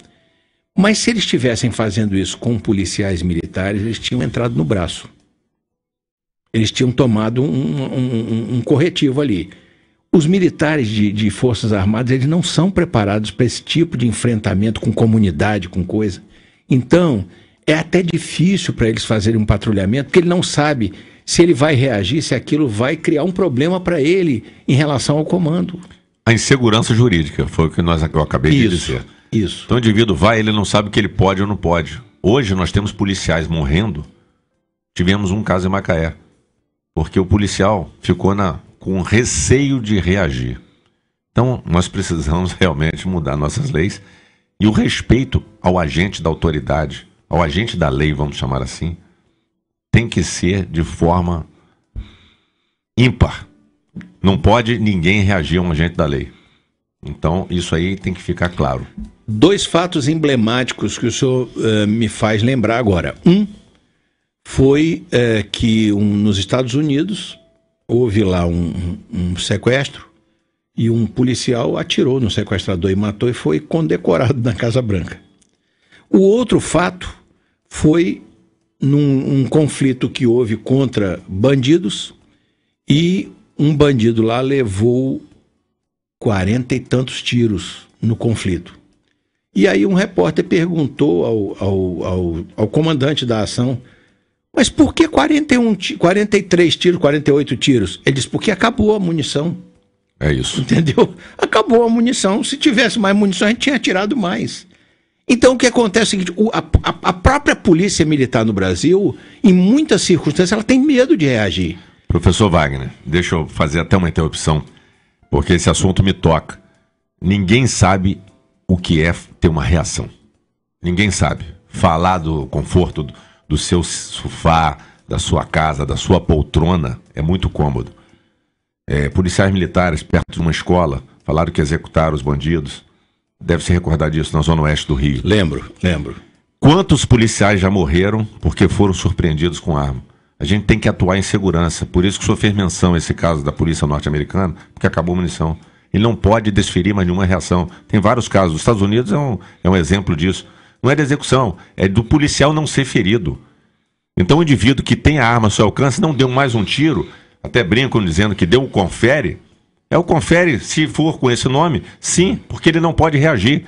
Speaker 2: mas se eles estivessem fazendo isso com policiais militares, eles tinham entrado no braço. Eles tinham tomado um corretivo ali. Os militares de Forças Armadas, eles não são preparados para esse tipo de enfrentamento com comunidade, com coisa. Então, é até difícil para eles fazerem um patrulhamento, porque ele não sabe se ele vai reagir, se aquilo vai criar um problema para ele em relação ao comando.
Speaker 3: A insegurança jurídica, foi o que eu acabei de dizer.
Speaker 2: Isso.
Speaker 3: Então o indivíduo vai, ele não sabe o que ele pode ou não pode. Hoje nós temos policiais morrendo. Tivemos um caso em Macaé, porque o policial ficou com receio de reagir. Então, nós precisamos realmente mudar nossas leis e o respeito ao agente da autoridade, ao agente da lei, vamos chamar assim, tem que ser de forma ímpar. Não pode ninguém reagir a um agente da lei. Então, isso aí tem que ficar claro.
Speaker 2: 2 fatos emblemáticos que o senhor me faz lembrar agora. Um foi que nos Estados Unidos houve lá um sequestro e um policial atirou no sequestrador e matou e foi condecorado na Casa Branca. O outro fato foi num conflito que houve contra bandidos e um bandido lá levou 40 e tantos tiros no conflito. E aí um repórter perguntou ao comandante da ação: mas por que 43 tiros, 48 tiros? Ele disse: porque acabou a munição.
Speaker 3: É isso.
Speaker 2: Entendeu? Acabou a munição. Se tivesse mais munição, a gente tinha atirado mais. Então o que acontece é o seguinte: a própria polícia militar no Brasil, em muitas circunstâncias, ela tem medo de reagir.
Speaker 3: Professor Wagner, deixa eu fazer até uma interrupção, porque esse assunto me toca. Ninguém sabe o que é ter uma reação. Ninguém sabe. Falar do conforto do seu sofá, da sua casa, da sua poltrona, é muito cômodo. Policiais militares perto de uma escola falaram que executaram os bandidos. Deve se recordar disso na Zona Oeste do Rio.
Speaker 2: Lembro.
Speaker 3: Quantos policiais já morreram porque foram surpreendidos com arma? A gente tem que atuar em segurança. Por isso que o senhor fez menção a esse caso da polícia norte-americana, porque acabou a munição. Ele não pode desferir mais nenhuma reação. Tem vários casos. Os Estados Unidos é um exemplo disso. Não é de execução, é do policial não ser ferido. Então o indivíduo que tem a arma ao seu alcance não deu mais um tiro, até brincam dizendo que deu o confere. É o confere, se for com esse nome, sim, porque ele não pode reagir.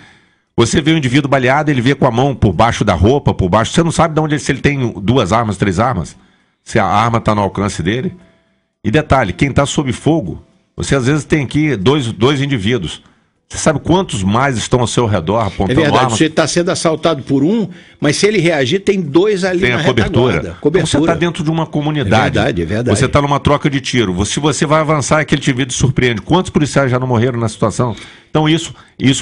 Speaker 3: Você vê o indivíduo baleado, ele vê com a mão por baixo da roupa, por baixo. Você não sabe de onde se ele tem 2 armas, 3 armas. Se a arma está no alcance dele. E detalhe, quem está sob fogo, você às vezes tem aqui dois indivíduos. Você sabe quantos mais estão ao seu redor apontando armas? É verdade,
Speaker 2: você está sendo assaltado por um, mas se ele reagir, tem 2 ali
Speaker 3: tem
Speaker 2: na
Speaker 3: retaguarda. Então você está dentro de uma comunidade.
Speaker 2: É verdade.
Speaker 3: Você está numa troca de tiro. Se você vai avançar, aquele indivíduo surpreende. Quantos policiais já não morreram na situação? Então isso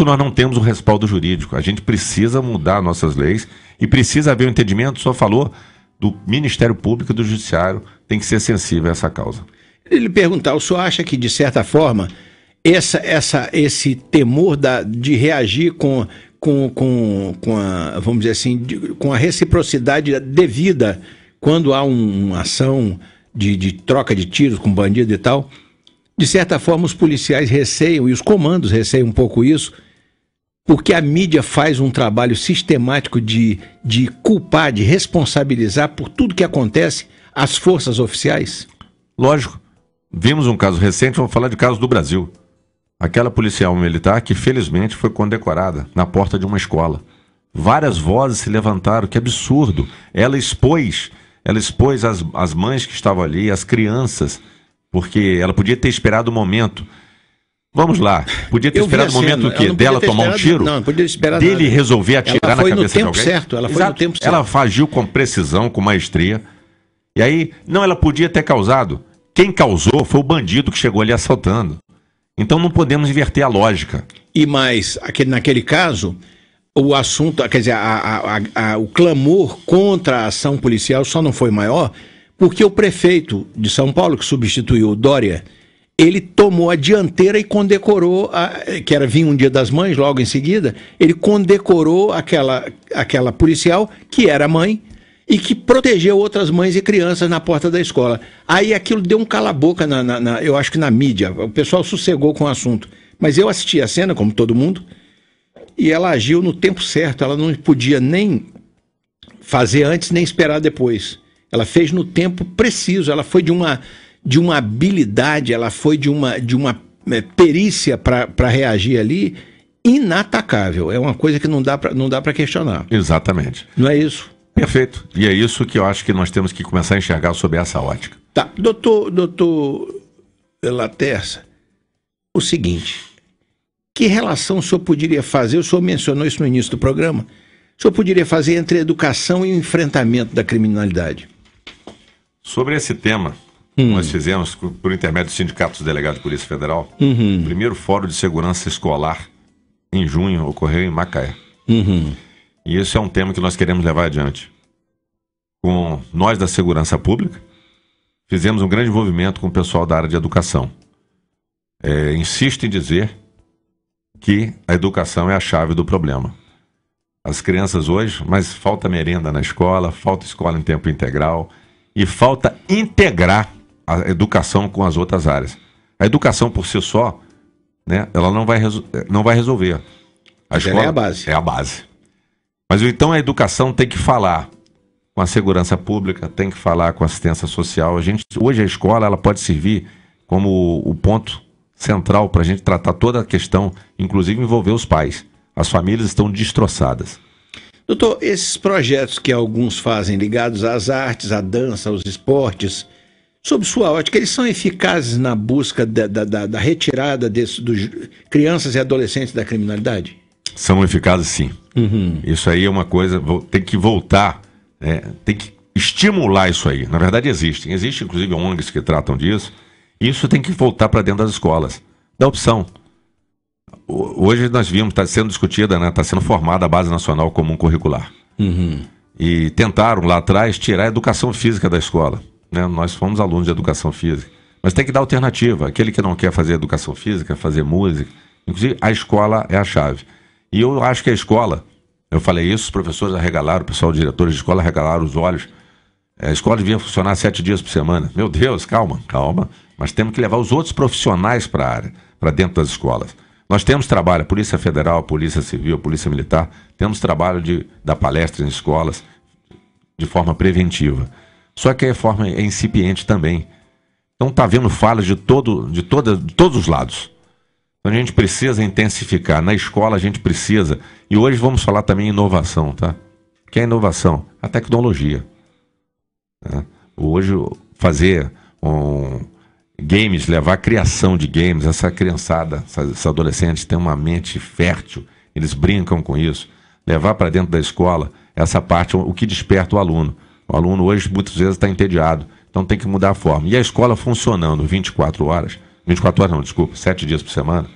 Speaker 3: nós não temos o respaldo jurídico. A gente precisa mudar nossas leis e precisa haver um entendimento, o senhor falou, do Ministério Público e do Judiciário. Tem que ser sensível a essa causa.
Speaker 2: Ele perguntar, o senhor acha que, de certa forma, esse temor de reagir com a, vamos dizer assim, com a reciprocidade devida quando há uma ação de troca de tiros com bandido e tal, de certa forma os policiais receiam, e os comandos receiam um pouco isso, porque a mídia faz um trabalho sistemático de culpar, de responsabilizar por tudo que acontece as forças oficiais?
Speaker 3: Lógico. Vimos um caso recente, vamos falar de caso do Brasil. Aquela policial militar que felizmente foi condecorada na porta de uma escola. Várias vozes se levantaram, que absurdo. Ela expôs ela expôs as mães que estavam ali, as crianças, porque ela podia ter esperado o momento. Vamos lá, podia ter esperado o momento o quê? Dela tomar um tiro?
Speaker 2: Não podia esperar
Speaker 3: dele
Speaker 2: nada.
Speaker 3: resolver atirar na cabeça de alguém?
Speaker 2: Ela foi no tempo certo.
Speaker 3: Ela agiu com precisão, com maestria. E aí, não, ela podia ter causado. Quem causou foi o bandido que chegou ali assaltando. Então não podemos inverter a lógica.
Speaker 2: E mais, naquele caso, o assunto, quer dizer, o clamor contra a ação policial só não foi maior porque o prefeito de São Paulo, que substituiu o Dória, ele tomou a dianteira e condecorou, que era vir um Dia das Mães, logo em seguida, ele condecorou aquela policial, que era mãe, e que protegeu outras mães e crianças na porta da escola. Aí aquilo deu um cala-boca, eu acho que na mídia, o pessoal sossegou com o assunto. Mas eu assisti a cena, como todo mundo, e ela agiu no tempo certo, ela não podia nem fazer antes, nem esperar depois. Ela fez no tempo preciso, ela foi de uma habilidade, ela foi de uma perícia para reagir ali inatacável. É uma coisa que não dá para questionar.
Speaker 3: Exatamente.
Speaker 2: Não é isso?
Speaker 3: Perfeito. E é isso que eu acho que nós temos que começar a enxergar sob essa ótica.
Speaker 2: Tá. Doutor Laterça, o seguinte, que relação o senhor poderia fazer, o senhor mencionou isso no início do programa, o senhor poderia fazer entre a educação e o enfrentamento da criminalidade?
Speaker 3: Sobre esse tema, nós fizemos, por intermédio do Sindicato dos Delegados de Polícia Federal, o primeiro Fórum de Segurança Escolar, em junho, ocorreu em Macaé. E esse é um tema que nós queremos levar adiante. Com nós da Segurança Pública, fizemos um grande envolvimento com o pessoal da área de educação. Insisto em dizer que a educação é a chave do problema. As crianças hoje, mas falta merenda na escola, falta escola em tempo integral e falta integrar a educação com as outras áreas. A educação por si só, né, ela não vai resolver. A escola
Speaker 2: é a base.
Speaker 3: É a base. Mas então a educação tem que falar com a segurança pública, tem que falar com a assistência social. Hoje a escola ela pode servir como o ponto central para a gente tratar toda a questão, inclusive envolver os pais. As famílias estão destroçadas.
Speaker 2: Doutor, esses projetos que alguns fazem ligados às artes, à dança, aos esportes, sob sua ótica, eles são eficazes na busca da retirada dos crianças e adolescentes da criminalidade?
Speaker 3: São eficazes, sim. Isso aí é uma coisa, tem que voltar, tem que estimular isso aí. Na verdade existem inclusive ONGs que tratam disso. Isso tem que voltar para dentro das escolas. Da opção. Hoje nós vimos, está sendo discutida, está sendo formada a Base Nacional Comum Curricular. E tentaram lá atrás tirar a educação física da escola. Nós fomos alunos de educação física. Mas tem que dar alternativa. Aquele que não quer fazer educação física, fazer música. Inclusive, a escola é a chave. E eu acho que a escola, eu falei isso, os professores arregalaram, o pessoal, diretores de escola arregalaram os olhos. A escola devia funcionar 7 dias por semana. Meu Deus, calma. Mas temos que levar os outros profissionais para a área, para dentro das escolas. Nós temos trabalho, Polícia Federal, Polícia Civil, Polícia Militar, temos trabalho de dar palestras em escolas de forma preventiva. Só que a forma é incipiente também. Então está havendo falhas de todos os lados. Então a gente precisa intensificar. Na escola a gente precisa. E hoje vamos falar também em inovação, tá? O que é inovação? A tecnologia. Hoje fazer games, levar a criação de games, essa criançada, esses adolescentes têm uma mente fértil, eles brincam com isso. Levar para dentro da escola, essa parte, o que desperta o aluno. O aluno hoje muitas vezes está entediado, então tem que mudar a forma. E a escola funcionando 24 horas não, desculpa, 7 dias por semana,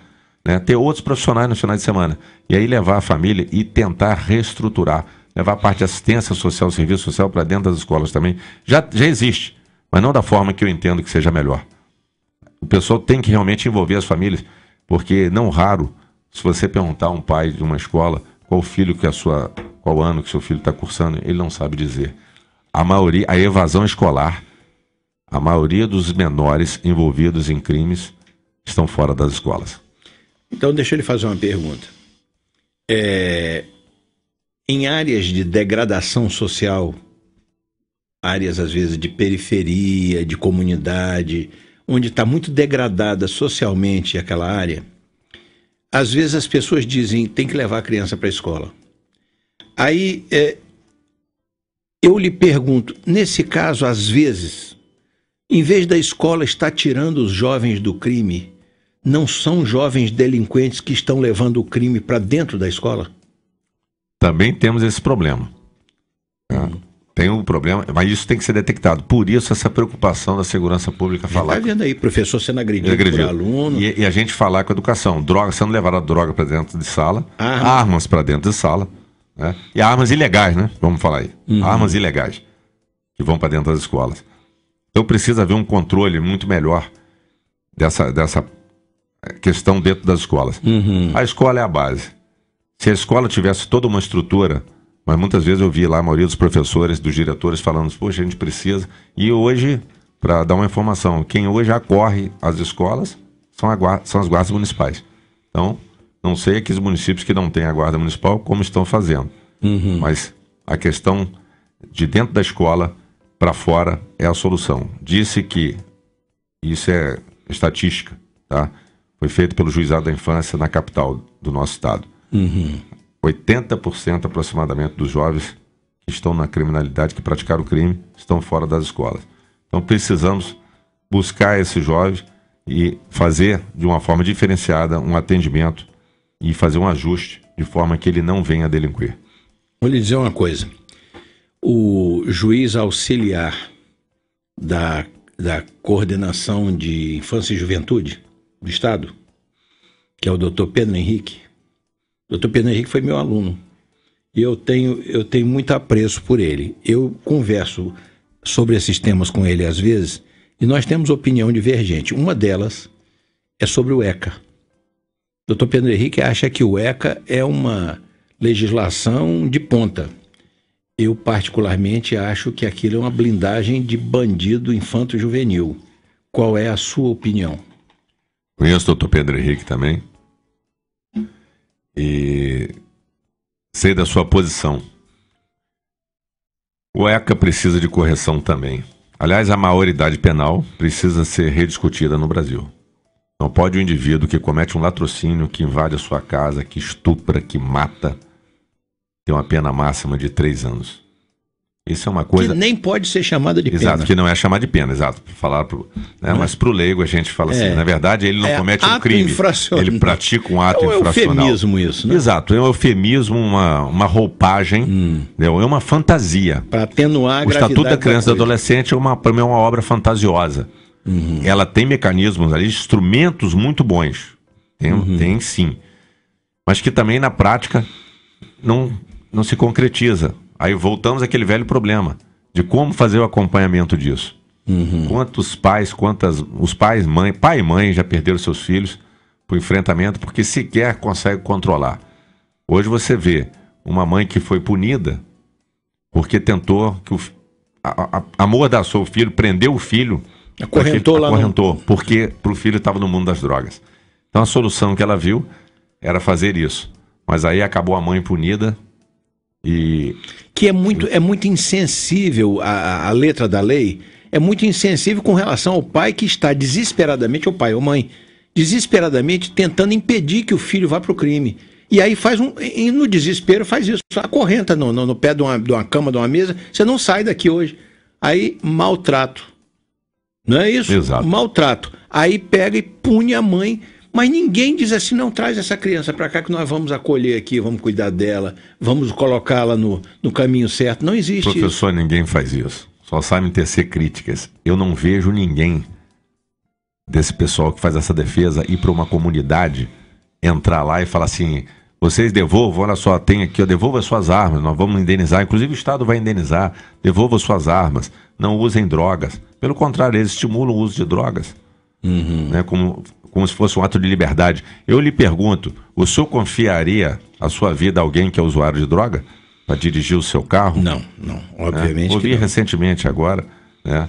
Speaker 3: ter outros profissionais nos finais de semana. E aí levar a família e tentar reestruturar, levar a parte de assistência social, serviço social para dentro das escolas também. Já existe, mas não da forma que eu entendo que seja melhor. O pessoal tem que realmente envolver as famílias, porque não raro, se você perguntar a um pai de uma escola qual ano que seu filho está cursando, ele não sabe dizer. A evasão escolar, a maioria dos menores envolvidos em crimes estão fora das escolas.
Speaker 2: Então deixa eu lhe fazer uma pergunta. Em áreas de degradação social, áreas às vezes de periferia, de comunidade, onde está muito degradada socialmente aquela área, às vezes as pessoas dizem tem que levar a criança para a escola. Aí Eu lhe pergunto, nesse caso, às vezes, em vez da escola estar tirando os jovens do crime, não são jovens delinquentes que estão levando o crime para dentro da escola?
Speaker 3: Também temos esse problema. Tem um problema, mas isso tem que ser detectado. Por isso, essa preocupação da segurança pública falar.
Speaker 2: Está vendo aí, professor sendo agredido por aluno.
Speaker 3: E a gente falar com a educação. Droga, sendo levada droga para dentro de sala, armas para dentro de sala, né? E armas ilegais, né? Vamos falar aí. Armas ilegais que vão para dentro das escolas. Então precisa haver um controle muito melhor dessa questão dentro das escolas. A escola é a base. Se a escola tivesse toda uma estrutura, mas muitas vezes eu vi lá a maioria dos professores, dos diretores falando, poxa, a gente precisa. E hoje, para dar uma informação, quem hoje acorre às escolas são as guardas municipais. Então, não sei aqui os municípios que não têm a guarda municipal como estão fazendo. Mas a questão de dentro da escola para fora é a solução. Disse que, isso é estatística, tá? Foi feito pelo Juizado da Infância na capital do nosso estado. 80% aproximadamente dos jovens que estão na criminalidade, que praticaram o crime, estão fora das escolas. Então precisamos buscar esses jovens e fazer de uma forma diferenciada um atendimento e fazer um ajuste de forma que ele não venha a delinquir.
Speaker 2: Vou lhe dizer uma coisa. O juiz auxiliar da Coordenação de Infância e Juventude do Estado, que é o Dr. Pedro Henrique. O Dr. Pedro Henrique foi meu aluno. E eu tenho muito apreço por ele. Eu converso sobre esses temas com ele às vezes, e nós temos opinião divergente. Uma delas é sobre o ECA. O Dr. Pedro Henrique acha que o ECA é uma legislação de ponta. Eu, particularmente, acho que aquilo é uma blindagem de bandido infanto-juvenil. Qual é a sua opinião?
Speaker 3: Conheço o Dr. Pedro Henrique também. E sei da sua posição. O ECA precisa de correção também. Aliás, a maioridade penal precisa ser rediscutida no Brasil. Não pode o indivíduo que comete um latrocínio, que invade a sua casa, que estupra, que mata, ter uma pena máxima de 3 anos. Isso é uma coisa...
Speaker 2: Que nem pode ser chamada de pena.
Speaker 3: Exato, que não é chamada de pena, exato. Mas para o leigo a gente fala assim, na verdade ele não comete um crime, ele pratica um ato infracional. É um eufemismo
Speaker 2: isso, né?
Speaker 3: Exato, é um eufemismo, uma roupagem, é uma fantasia.
Speaker 2: Para atenuar a gravidade.
Speaker 3: O Estatuto da Criança e do Adolescente para mim é uma obra fantasiosa. Ela tem mecanismos ali, instrumentos muito bons. Tem sim. Mas que também na prática não se concretiza. Aí voltamos àquele velho problema de como fazer o acompanhamento disso. Quantos pais, os pais, pai e mãe já perderam seus filhos para o enfrentamento porque sequer consegue controlar. Hoje você vê uma mãe que foi punida porque tentou, amordaçou o filho, prendeu o filho, acorrentou porque o filho estava no mundo das drogas. Então a solução que ela viu era fazer isso. Mas aí acabou a mãe punida.
Speaker 2: Que é muito insensível a letra da lei, é muito insensível com relação ao pai que está desesperadamente, ou pai ou mãe, desesperadamente tentando impedir que o filho vá para o crime. E aí e no desespero faz isso, acorrenta no pé de uma cama, de uma mesa, você não sai daqui hoje. Aí maltrato, não é isso?
Speaker 3: Exato.
Speaker 2: Maltrato. Aí pega e pune a mãe. Mas ninguém diz assim, não, traz essa criança para cá que nós vamos acolher aqui, vamos cuidar dela, vamos colocá-la no caminho certo. Não existe isso.
Speaker 3: Professor, ninguém faz isso. Só sabem tecer críticas. Eu não vejo ninguém desse pessoal que faz essa defesa ir para uma comunidade, entrar lá e falar assim, vocês devolvam, olha só, tem aqui, devolva suas armas, nós vamos indenizar, inclusive o Estado vai indenizar, devolva suas armas, não usem drogas. Pelo contrário, eles estimulam o uso de drogas. Né, como se fosse um ato de liberdade. Eu lhe pergunto, o senhor confiaria a sua vida a alguém que é usuário de droga para dirigir o seu carro?
Speaker 2: Não, obviamente.
Speaker 3: Ouvi recentemente agora, né?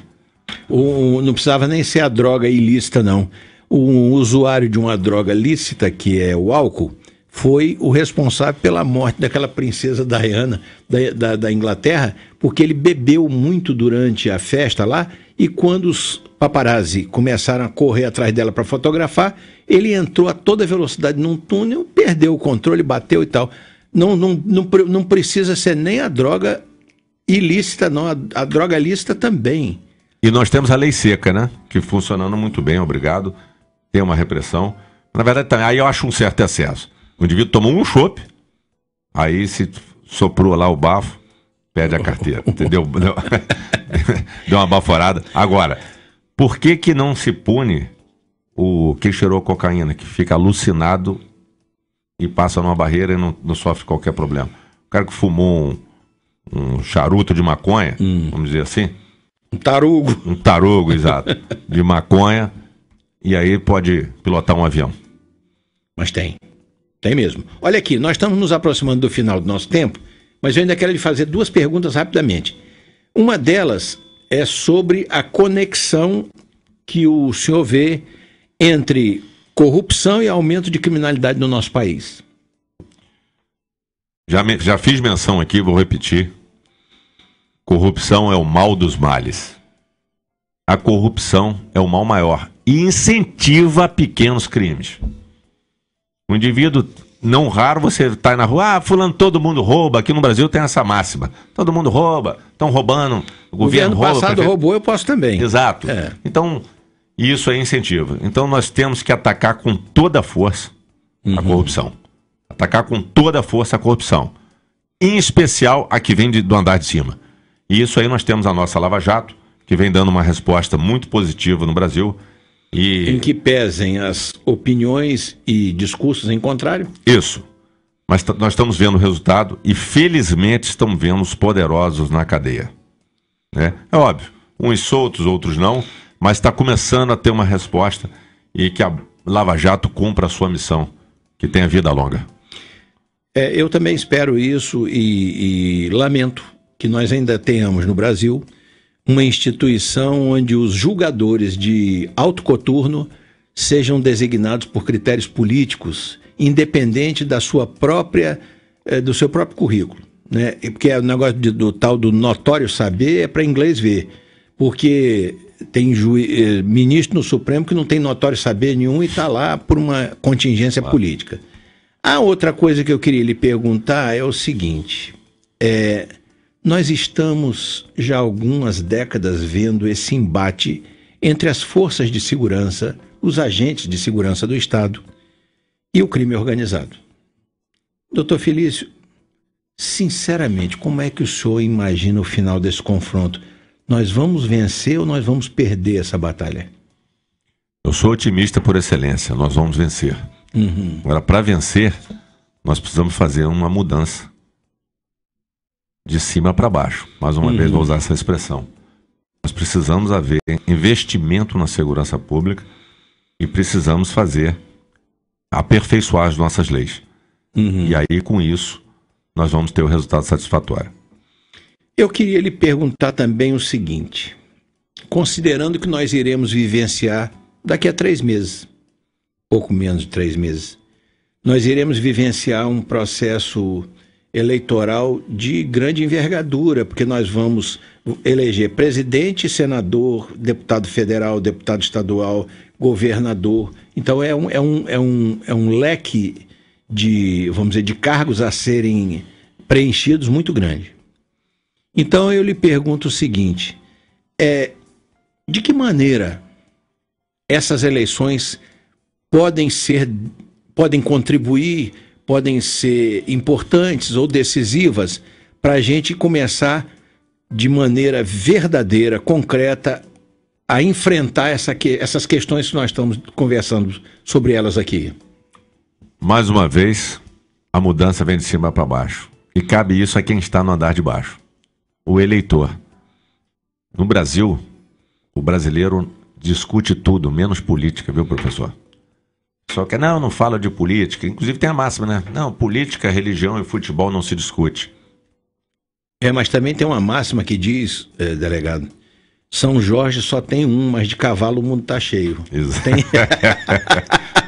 Speaker 2: Não precisava nem ser a droga ilícita, não. O usuário de uma droga lícita, que é o álcool, foi o responsável pela morte daquela princesa Diana da Inglaterra, porque ele bebeu muito durante a festa lá, e quando os paparazzi começaram a correr atrás dela para fotografar, ele entrou a toda velocidade num túnel, perdeu o controle, bateu e tal. Não precisa ser nem a droga ilícita não, a droga lícita também.
Speaker 3: E nós temos a lei seca, né? Que funcionando muito bem, obrigado. Tem uma repressão. Na verdade, aí eu acho um certo excesso. O indivíduo tomou um chopp, aí se soprou lá o bafo, perde a carteira, entendeu? Deu uma baforada. Agora, por que não se pune o que cheirou cocaína, que fica alucinado e passa numa barreira e não sofre qualquer problema? O cara que fumou um charuto de maconha, vamos dizer assim.
Speaker 2: Um tarugo.
Speaker 3: Um tarugo, exato. De maconha, e aí pode pilotar um avião.
Speaker 2: Mas tem mesmo. Olha aqui, nós estamos nos aproximando do final do nosso tempo, mas eu ainda quero lhe fazer 2 perguntas rapidamente. Uma delas é sobre a conexão que o senhor vê entre corrupção e aumento de criminalidade no nosso país.
Speaker 3: Já fiz menção aqui, vou repetir. Corrupção é o mal dos males. A corrupção é o mal maior e incentiva pequenos crimes. O indivíduo, não raro, você está na rua, fulano, todo mundo rouba. Aqui no Brasil tem essa máxima. Todo mundo rouba, estão roubando, o governo rouba.
Speaker 2: O passado roubou, eu posso também.
Speaker 3: Exato. Então, isso é incentivo. Então, nós temos que atacar com toda a força a corrupção. Atacar com toda a força a corrupção. Em especial a que vem do andar de cima. E isso aí nós temos a nossa Lava Jato, que vem dando uma resposta muito positiva no Brasil.
Speaker 2: Em que pesem as opiniões e discursos em contrário?
Speaker 3: Isso. Mas nós estamos vendo o resultado e felizmente estamos vendo os poderosos na cadeia. Né? É óbvio, uns soltos, outros não, mas está começando a ter uma resposta e que a Lava Jato cumpra a sua missão, que tenha vida longa.
Speaker 2: Eu também espero isso e lamento que nós ainda tenhamos no Brasil uma instituição onde os julgadores de alto coturno sejam designados por critérios políticos, independente da sua própria, do seu próprio currículo, né? Porque o negócio do tal do notório saber é para inglês ver, porque tem ministro no Supremo que não tem notório saber nenhum e está lá por uma contingência política. A outra coisa que eu queria lhe perguntar é o seguinte, nós estamos já há algumas décadas vendo esse embate entre as forças de segurança, os agentes de segurança do Estado e o crime organizado. Doutor Felício, sinceramente, como é que o senhor imagina o final desse confronto? Nós vamos vencer ou nós vamos perder essa batalha?
Speaker 3: Eu sou otimista por excelência, nós vamos vencer. Agora, para vencer, nós precisamos fazer uma mudança de cima para baixo. Mais uma vez vou usar essa expressão. Nós precisamos haver investimento na segurança pública e precisamos aperfeiçoar as nossas leis. E aí, com isso, nós vamos ter o resultado satisfatório.
Speaker 2: Eu queria lhe perguntar também o seguinte, considerando que nós iremos vivenciar daqui a 3 meses, pouco menos de 3 meses, nós iremos vivenciar um processo eleitoral de grande envergadura, porque nós vamos eleger presidente, senador, deputado federal, deputado estadual, governador. Então é um leque de, vamos dizer, de cargos a serem preenchidos muito grande. Então eu lhe pergunto o seguinte, de que maneira essas eleições podem contribuir, podem ser importantes ou decisivas para a gente começar de maneira verdadeira, concreta, a enfrentar essas questões que nós estamos conversando sobre elas aqui?
Speaker 3: Mais uma vez, a mudança vem de cima para baixo. E cabe isso a quem está no andar de baixo. O eleitor. No Brasil, o brasileiro discute tudo, menos política, viu, professor? Só que não fala de política. Inclusive tem a máxima, né? Não, política, religião e futebol não se discute.
Speaker 2: Mas também tem uma máxima que diz, delegado, São Jorge só tem um, mas de cavalo o mundo tá cheio.
Speaker 3: Exato.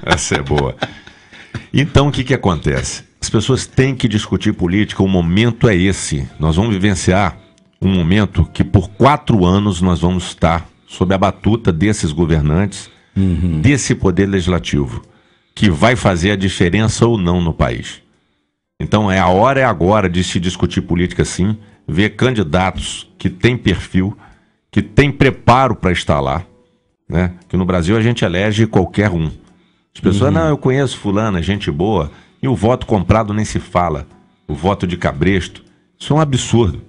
Speaker 3: Essa é boa. Então, o que acontece? As pessoas têm que discutir política, o momento é esse. Nós vamos vivenciar um momento que por 4 anos nós vamos estar sob a batuta desses governantes, desse poder legislativo, que vai fazer a diferença ou não no país. Então a hora é agora de se discutir política, sim. ver candidatos que têm perfil, que têm preparo para estar lá, né? Que no Brasil a gente elege qualquer um. As pessoas, não, eu conheço fulano, é gente boa, e o voto comprado nem se fala, o voto de cabresto, isso é um absurdo.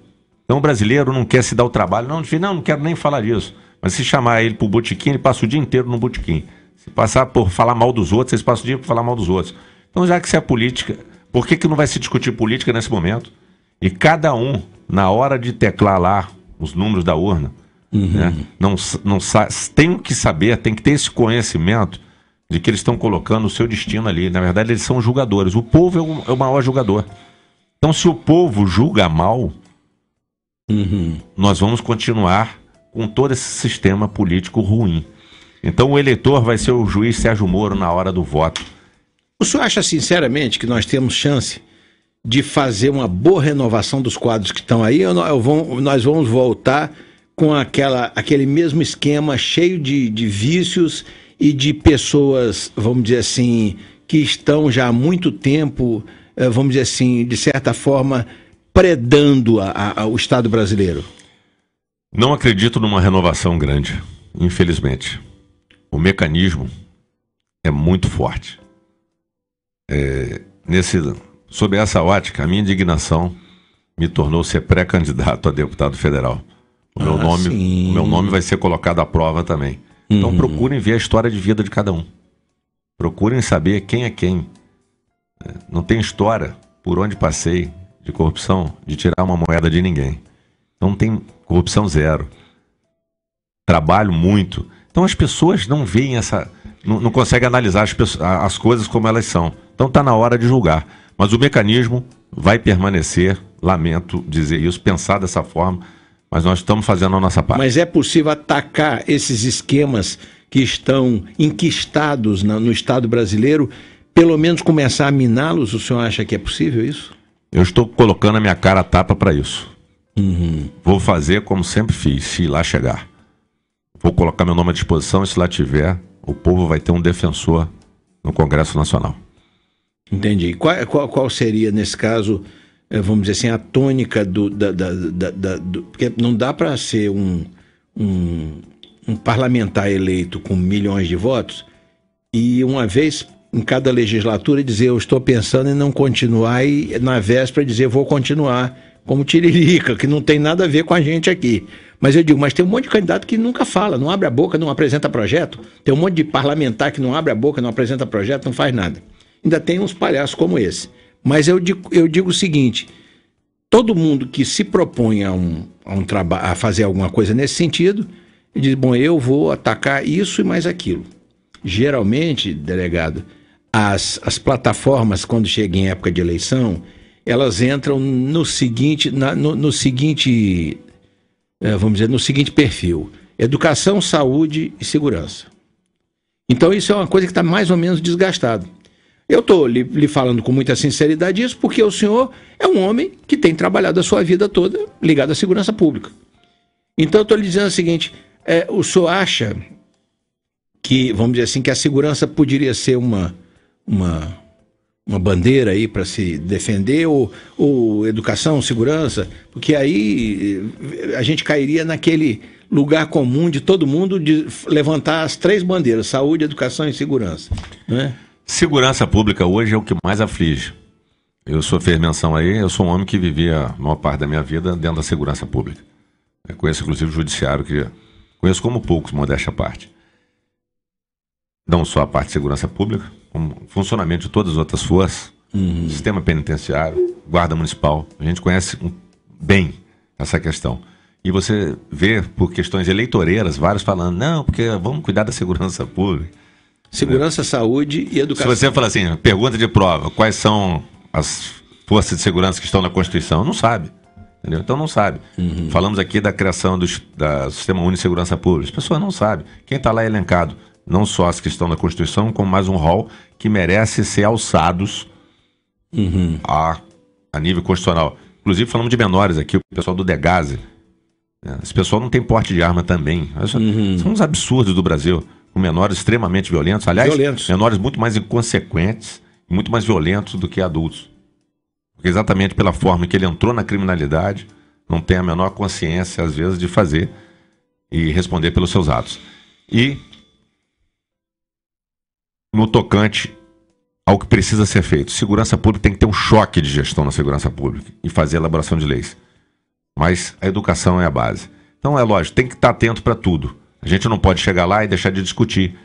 Speaker 3: Então o brasileiro não quer se dar o trabalho, não quero nem falar disso, mas se chamar ele pro botequim, ele passa o dia inteiro no botequim. Se passar por falar mal dos outros, eles passam o dia por falar mal dos outros. Então, já que isso é política, por que não vai se discutir política nesse momento? E cada um, na hora de teclar lá os números da urna, né, tem que saber, tem que ter esse conhecimento de que eles estão colocando o seu destino ali. Na verdade, eles são julgadores. O povo é o maior julgador. Então, se o povo julga mal, nós vamos continuar com todo esse sistema político ruim. Então, o eleitor vai ser o juiz Sérgio Moro na hora do voto.
Speaker 2: O senhor acha sinceramente que nós temos chance de fazer uma boa renovação dos quadros que estão aí, ou nós vamos voltar com aquele mesmo esquema cheio de vícios e de pessoas, vamos dizer assim, que estão já há muito tempo, vamos dizer assim, de certa forma, predando o Estado brasileiro?
Speaker 3: Não acredito numa renovação grande, infelizmente. O mecanismo é muito forte. Sob essa ótica, a minha indignação me tornou ser pré-candidato a deputado federal. O meu nome vai ser colocado à prova também. Então procurem ver a história de vida de cada um. Procurem saber quem é quem. Não tem história por onde passei de corrupção, de tirar uma moeda de ninguém. Então não tem corrupção zero. Trabalho muito. Então as pessoas não veem não conseguem analisar as coisas como elas são. Então está na hora de julgar. Mas o mecanismo vai permanecer, lamento dizer isso, pensar dessa forma, mas nós estamos fazendo a nossa parte.
Speaker 2: Mas é possível atacar esses esquemas que estão enquistados no Estado brasileiro, pelo menos começar a miná-los? O senhor acha que é possível isso?
Speaker 3: Eu estou colocando a minha cara a tapa para isso. Vou fazer como sempre fiz, se lá chegar. Vou colocar meu nome à disposição e se lá tiver, o povo vai ter um defensor no Congresso Nacional. Entendi.
Speaker 2: Qual seria, nesse caso, vamos dizer assim, a tônica porque não dá para ser um parlamentar eleito com milhões de votos e uma vez em cada legislatura dizer eu estou pensando em não continuar e na véspera dizer vou continuar como Tiririca, que não tem nada a ver com a gente aqui. Mas eu digo, mas tem um monte de candidato que nunca fala, não abre a boca, não apresenta projeto. Tem um monte de parlamentar que não abre a boca, não apresenta projeto, não faz nada. Ainda tem uns palhaços como esse. Mas eu digo o seguinte, todo mundo que se propõe a fazer alguma coisa nesse sentido, diz, bom, eu vou atacar isso e mais aquilo. Geralmente, delegado, as plataformas, quando chegam em época de eleição, elas entram no seguinte perfil: educação, saúde e segurança. Então isso é uma coisa que está mais ou menos desgastado. Eu estou lhe falando com muita sinceridade isso porque o senhor é um homem que tem trabalhado a sua vida toda ligado à segurança pública. Então eu estou lhe dizendo o seguinte, o senhor acha que, vamos dizer assim, que a segurança poderia ser uma bandeira aí para se defender, ou educação, segurança, porque aí a gente cairia naquele lugar comum de todo mundo de levantar as três bandeiras, saúde, educação e segurança, não é?
Speaker 3: Segurança pública hoje é o que mais aflige. O senhor fez menção aí, eu sou um homem que vivia a maior parte da minha vida dentro da segurança pública. Eu conheço inclusive o judiciário, que conheço como poucos, modéstia à parte. Não só a parte de segurança pública, como o funcionamento de todas as outras forças, sistema penitenciário, guarda municipal. A gente conhece bem essa questão. E você vê, por questões eleitoreiras, vários falando, não, porque vamos cuidar da segurança pública.
Speaker 2: Segurança, saúde e educação.
Speaker 3: Se você falar assim, pergunta de prova, quais são as forças de segurança que estão na Constituição? Não sabe. Entendeu? Então não sabe. Falamos aqui da criação do Sistema Único de Segurança Pública. As pessoas não sabem. Quem está lá é elencado. Não só as que estão na Constituição, como mais um rol que merece ser alçados a nível constitucional. Inclusive falamos de menores aqui, o pessoal do Degase. Esse pessoal não tem porte de arma também. São uns absurdos do Brasil. Com menores extremamente violentos. Aliás, menores muito mais inconsequentes e muito mais violentos do que adultos. Porque exatamente pela forma que ele entrou na criminalidade, não têm a menor consciência, às vezes, de fazer e responder pelos seus atos. E no tocante ao que precisa ser feito, segurança pública tem que ter um choque de gestão na segurança pública e fazer a elaboração de leis. Mas a educação é a base. Então, é lógico, tem que estar atento para tudo. A gente não pode chegar lá e deixar de discutir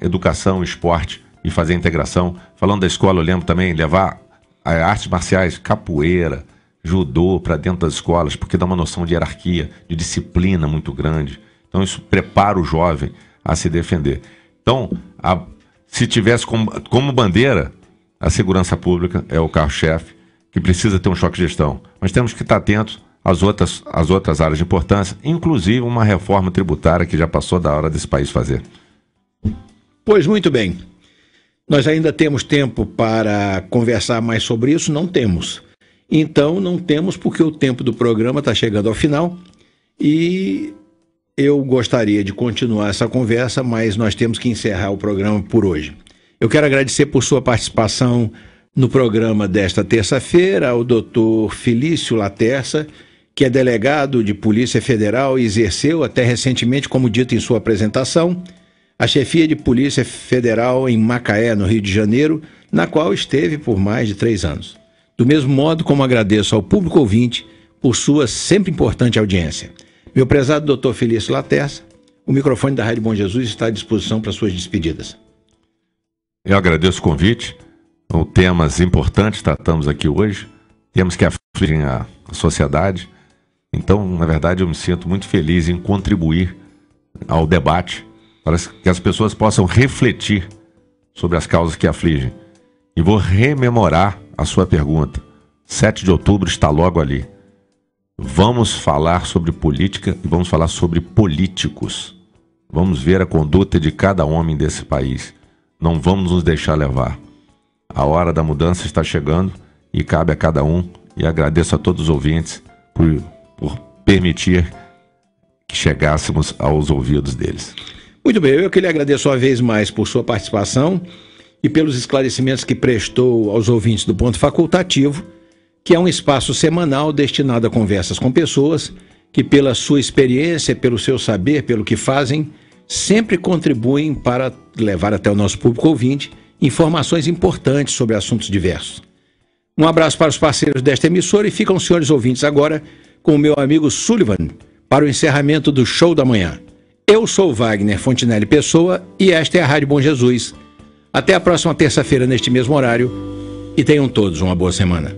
Speaker 3: educação, esporte e fazer a integração. Falando da escola, eu lembro também levar artes marciais, capoeira, judô para dentro das escolas, porque dá uma noção de hierarquia, de disciplina muito grande. Então, isso prepara o jovem a se defender. Então, se tivesse como bandeira, a segurança pública é o carro-chefe, que precisa ter um choque de gestão. Mas temos que estar atentos às outras áreas de importância, inclusive uma reforma tributária que já passou da hora desse país fazer.
Speaker 2: Pois muito bem. Nós ainda temos tempo para conversar mais sobre isso? Não temos. Então, não temos porque o tempo do programa está chegando ao final e eu gostaria de continuar essa conversa, mas nós temos que encerrar o programa por hoje. Eu quero agradecer por sua participação no programa desta terça-feira ao Dr. Felício Laterça, que é delegado de Polícia Federal e exerceu até recentemente, como dito em sua apresentação, a chefia de Polícia Federal em Macaé, no Rio de Janeiro, na qual esteve por mais de 3 anos. Do mesmo modo como agradeço ao público ouvinte por sua sempre importante audiência. Meu prezado Dr. Felício Laterça, o microfone da Rádio Bom Jesus está à disposição para suas despedidas.
Speaker 3: Eu agradeço o convite. São temas importantes tratamos aqui hoje, temas que afligem a sociedade. Então, na verdade, eu me sinto muito feliz em contribuir ao debate para que as pessoas possam refletir sobre as causas que afligem. E vou rememorar a sua pergunta. 7 de outubro está logo ali. Vamos falar sobre política e vamos falar sobre políticos. Vamos ver a conduta de cada homem desse país. Não vamos nos deixar levar. A hora da mudança está chegando e cabe a cada um. E agradeço a todos os ouvintes por permitir que chegássemos aos ouvidos deles.
Speaker 2: Muito bem, eu que lhe agradeço uma vez mais por sua participação e pelos esclarecimentos que prestou aos ouvintes do Ponto Facultativo, que é um espaço semanal destinado a conversas com pessoas que, pela sua experiência, pelo seu saber, pelo que fazem, sempre contribuem para levar até o nosso público ouvinte informações importantes sobre assuntos diversos. Um abraço para os parceiros desta emissora e ficam os senhores ouvintes agora com o meu amigo Sullivan para o encerramento do Show da Manhã. Eu sou Wagner Fontinelli Pessoa e esta é a Rádio Bom Jesus. Até a próxima terça-feira neste mesmo horário e tenham todos uma boa semana.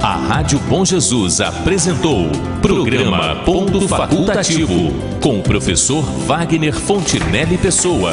Speaker 1: A Rádio Bom Jesus apresentou Programa Ponto Facultativo com o professor Wagner Fontinelli Pessoa.